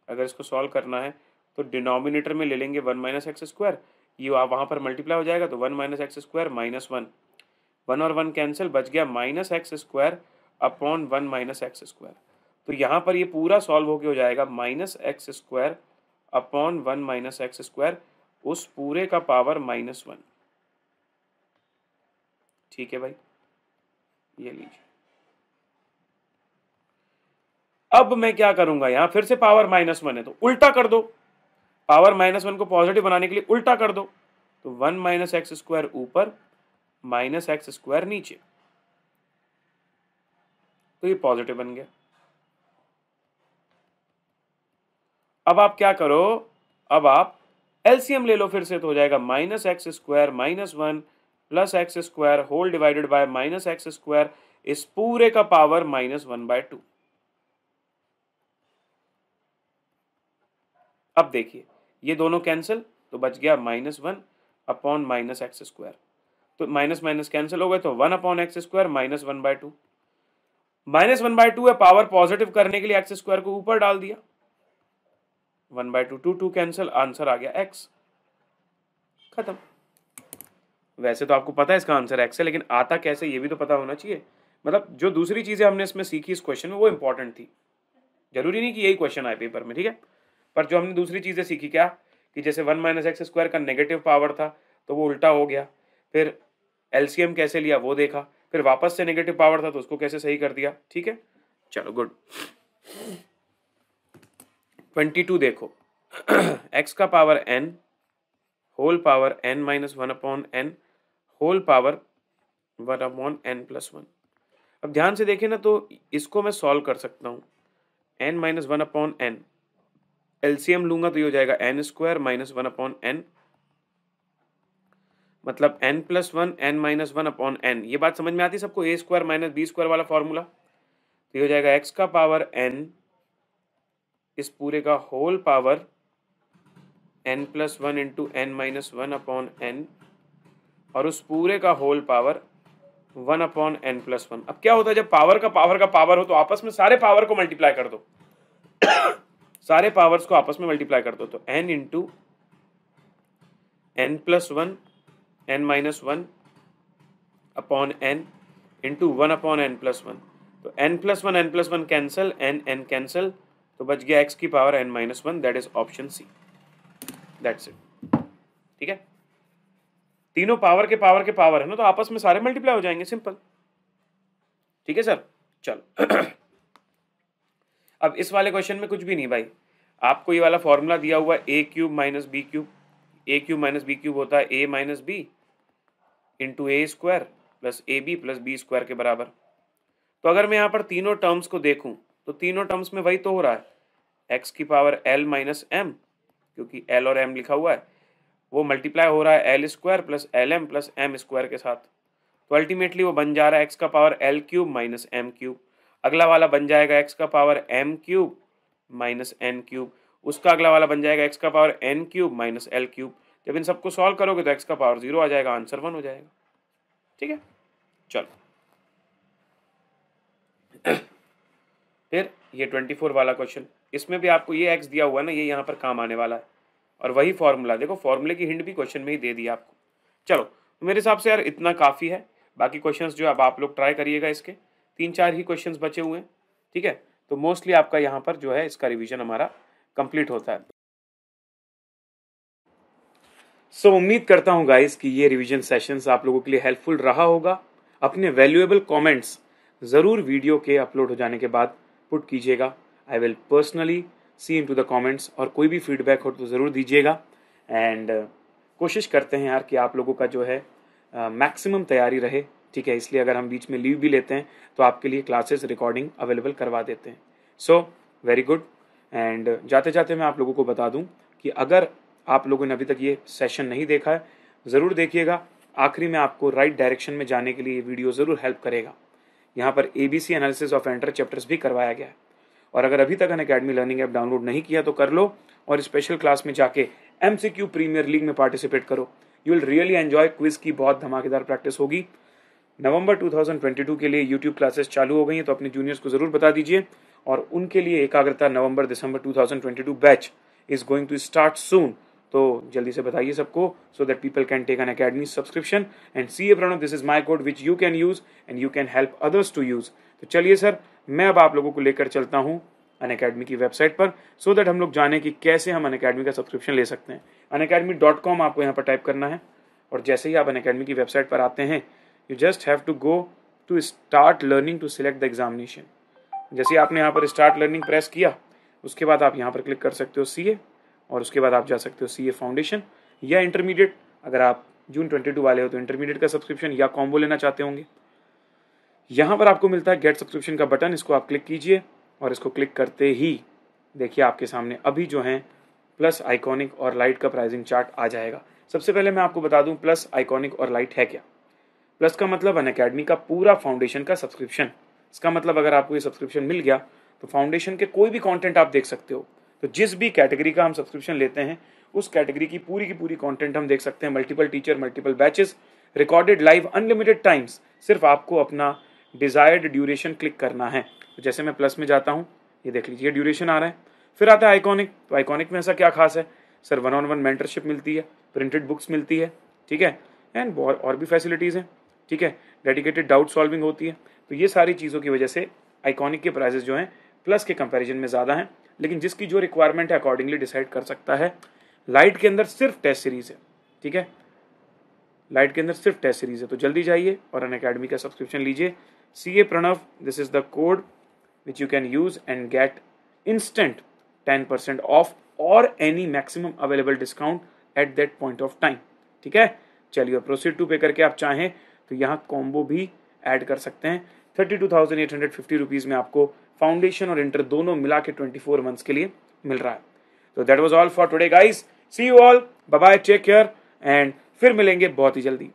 Speaker 1: अगर इसको सॉल्व करना है तो डिनोमिनेटर में ले लेंगे 1 माइनस एक्स स्क्वायर, ये वहाँ पर मल्टीप्लाई हो जाएगा तो 1 माइनस एक्स स्क्वायर -1, 1 और 1 कैंसिल, बच गया minus x square upon 1 minus x square. तो यहाँ पर ये पूरा सॉल्व होके हो जाएगा minus x square upon 1 minus x square, उस पूरे का पावर -1। ठीक है भाई, ये लीजिए। अब मैं क्या करूंगा, यहां फिर से पावर -1 है तो उल्टा कर दो, पावर -1 को पॉजिटिव बनाने के लिए उल्टा कर दो। तो 1 माइनस एक्स स्क्वायर ऊपर, माइनस एक्स स्क्वायर नीचे, तो ये पॉजिटिव बन गया। अब आप क्या करो, अब आप एलसीएम ले लो फिर से, तो हो जाएगा minus x square -1 plus x square whole divided by minus x square, इस पूरे का पावर -1/2। अब देखिए ये दोनों कैंसिल, तो बच गया -1 अपॉन माइनस एक्स स्क्वायर, तो माइनस माइनस कैंसिल हो गए, तो 1 अपॉन एक्स स्क्वायर -1/2। -1/2 है, पावर पॉजिटिव करने के लिए एक्स स्क्वायर को ऊपर डाल दिया, 1/2, 2 कैंसिल, आंसर आ गया x। खत्म। वैसे तो आपको पता है इसका आंसर x है, लेकिन आता कैसे ये भी तो पता होना चाहिए। मतलब जो दूसरी चीजें हमने इसमें सीखी इस क्वेश्चन में वो इंपॉर्टेंट थी, जरूरी नहीं कि यही क्वेश्चन आए पेपर में, ठीक है। पर जो हमने दूसरी चीजें सीखी क्या, कि जैसे 1 माइनस एक्स स्क्वायर का नेगेटिव पावर था तो वो उल्टा हो गया, फिर एलसीएम कैसे लिया वो देखा, फिर वापस से नेगेटिव पावर था तो उसको कैसे सही कर दिया, ठीक है। चलो गुड। 22 देखो x का power n whole power n minus 1 upon n whole power 1 upon n plus 1। अब ध्यान से देखें ना, तो इसको मैं सॉल्व कर सकता हूँ, n minus 1 upon n, LCM लूंगा तो ये हो जाएगा n square minus 1 upon n, मतलब n plus 1 n minus 1 upon n। ये बात समझ में आती है सबको, a square minus b square वाला फॉर्मूला। तो ये हो जाएगा x का पावर n इस पूरे का whole power n plus 1 into n minus 1 upon n, और उस पूरे का whole power 1 upon n plus 1। अब क्या होता है, जब पावर का पावर हो तो आपस में सारे पावर को मल्टीप्लाई कर दो सारे पावर्स को आपस में मल्टीप्लाई कर दो, तो n into n plus 1 n minus 1 upon n into 1 upon n plus 1। तो n plus 1 cancel, n cancel, तो बच गया x की power n minus 1, that is option C, that's it. ठीक है, तीनों पावर के पावर है ना, तो आपस में सारे मल्टीप्लाई हो जाएंगे, सिंपल। ठीक है सर, चलो अब इस वाले क्वेश्चन में कुछ भी नहीं भाई, आपको ये वाला फॉर्मूला दिया हुआ है a cube minus b cube, a cube minus b cube होता है a minus b into a square plus a b plus b square के बराबर। तो अगर मैं यहाँ पर तीनों टर्म्स को देखूं तो तीनों टर्म्स में वही तो हो रहा है, x की पावर l माइनस m, क्योंकि l और m लिखा हुआ है, वो मल्टीप्लाई हो रहा है l square plus l m plus m square के साथ। तो अल्टीमेटली वो बन जा रहा है x का power l cube minus m cube. अगला वाला बन जाएगा x का power m cube minus n cube, उसका अगला वाला बन जाएगा x का power n cube minus l cube. जब इन सबको सॉल्व करोगे तो x का पावर 0 आ जाएगा, आंसर 1 हो जाएगा। ठीक है, चलो फिर ये 24 वाला क्वेश्चन, इसमें भी आपको ये x दिया हुआ है ना, ये यहाँ पर काम आने वाला है, और वही फॉर्मूला, देखो फॉर्मूले की हिंट भी क्वेश्चन में ही दे दी आपको। चलो तो मेरे हिसाब से यार इतना काफ़ी है, बाकी क्वेश्चंस जो अब आप लोग ट्राई करिएगा, इसके 3-4 ही क्वेश्चंस बचे हुए हैं। ठीक है, तो मोस्टली आपका यहाँ पर जो है इसका रिवीजन हमारा कंप्लीट होता है। सो उम्मीद करता हूँ गाइस कि ये रिवीजन सेशंस आप लोगों के लिए हेल्पफुल रहा होगा। अपने वैल्यूएबल कमेंट्स ज़रूर वीडियो के अपलोड हो जाने के बाद पुट कीजिएगा। I will personally see into the comments, और कोई भी फीडबैक हो तो ज़रूर दीजिएगा। एंड कोशिश करते हैं यार कि आप लोगों का जो है मैक्सिमम तैयारी रहे, ठीक है। इसलिए अगर हम बीच में लीव भी लेते हैं तो आपके लिए क्लासेस रिकॉर्डिंग अवेलेबल करवा देते हैं। So very good. एंड जाते जाते मैं आप लोगों को बता दूं कि अगर आप लोगों ने अभी तक ये सेशन नहीं देखा है, ज़रूर देखिएगा। आखिरी में आपको राइट डायरेक्शन में जाने के लिए ये वीडियो ज़रूर हेल्प करेगा। यहाँ पर ABC analysis of enter chapters भी करवाया गया है। और अगर अभी तक अनअकैडमी लर्निंग ऐप डाउनलोड नहीं किया तो कर लो, और स्पेशल क्लास में जाके MCQ प्रीमियर लीग में पार्टिसिपेट करो। You will really enjoy. Quiz की बहुत धमाकेदार प्रैक्टिस होगी। नवंबर 2022 के लिए यूट्यूब क्लासेस चालू हो गई हैं, तो अपने जूनियर्स को ज़रूर बता दीजिए। और उनके लिए एकाग्रता November December 2022 batch is going to start soon. तो जल्दी से बताइए सबको, so that people can take N academy subscription. And CA Pranav, this is my code which you can use and you can help others to use. तो चलिए sir, मैं अब आप लोगों को लेकर चलता हूँ अनअकैडमी की वेबसाइट पर, सो दैट हम लोग जाने कि कैसे हम अनअकैडमी का सब्सक्रिप्शन ले सकते हैं। unacademy.com आपको यहाँ पर टाइप करना है, और जैसे ही आप अनअकैडमी की वेबसाइट पर आते हैं, you just have to go to start learning to select the examination. जैसे आपने यहाँ पर स्टार्ट लर्निंग प्रेस किया, उसके बाद आप यहाँ पर क्लिक कर सकते हो CA, और उसके बाद आप जा सकते हो CA फाउंडेशन या इंटरमीडिएट। अगर आप जून 22 वाले हो तो इंटरमीडिएट का सब्सक्रिप्शन या कॉम्बो लेना चाहते होंगे। यहाँ पर आपको मिलता है गेट सब्सक्रिप्शन का बटन, इसको आप क्लिक कीजिए, और इसको क्लिक करते ही देखिए आपके सामने अभी जो है प्लस, आइकॉनिक और लाइट का प्राइसिंग चार्ट आ जाएगा। सबसे पहले मैं आपको बता दूं प्लस, आइकॉनिक और लाइट है क्या। प्लस का मतलब अनअकैडमी का पूरा फाउंडेशन का सब्सक्रिप्शन। इसका मतलब अगर आपको ये सब्सक्रिप्शन मिल गया तो फाउंडेशन के कोई भी कंटेंट आप देख सकते हो। तो जिस भी कैटेगरी का हम सब्सक्रिप्शन लेते हैं, उस कैटेगरी की पूरी कंटेंट हम देख सकते हैं। Multiple teacher, multiple batches, recorded live, unlimited times. सिर्फ आपको अपना डिजायर्ड ड्यूरेशन क्लिक करना है। तो जैसे मैं प्लस में जाता हूँ, ये देख लीजिए ड्यूरेशन आ रहा है। फिर आता है आइकॉनिक। तो आइकॉनिक में ऐसा क्या खास है सर? 1-on-1 मेंटरशिप मिलती है, प्रिंटेड बुक्स मिलती है, ठीक है, एंड और भी फैसिलिटीज़ हैं, ठीक है। डेडिकेटेड डाउट सॉल्विंग होती है। तो ये सारी चीज़ों की वजह से आइकॉनिक के प्राइसेस जो हैं प्लस के कंपैरिजन में ज़्यादा हैं, लेकिन जिसकी जो रिक्वायरमेंट है अकॉर्डिंगली डिसाइड कर सकता है। लाइट के अंदर सिर्फ टेस्ट सीरीज है, ठीक है, लाइट के अंदर सिर्फ टेस्ट सीरीज है। तो जल्दी जाइए और अनअकैडमी का सब्सक्रिप्शन लीजिए। CA Pranav, this is the code which you can use and get instant 10% off और any maximum available discount at that point of time, ठीक है। चलिए प्रोसीड टू पे करके आप चाहें तो यहाँ कॉम्बो भी ऐड कर सकते हैं। 32,850 रुपीज़ में आपको फाउंडेशन और इंटर दोनों मिला के 24 मंथ्स के लिए मिल रहा है। तो that was all for today guys. See you all, bye bye, take care, and फिर मिलेंगे बहुत ही जल्दी।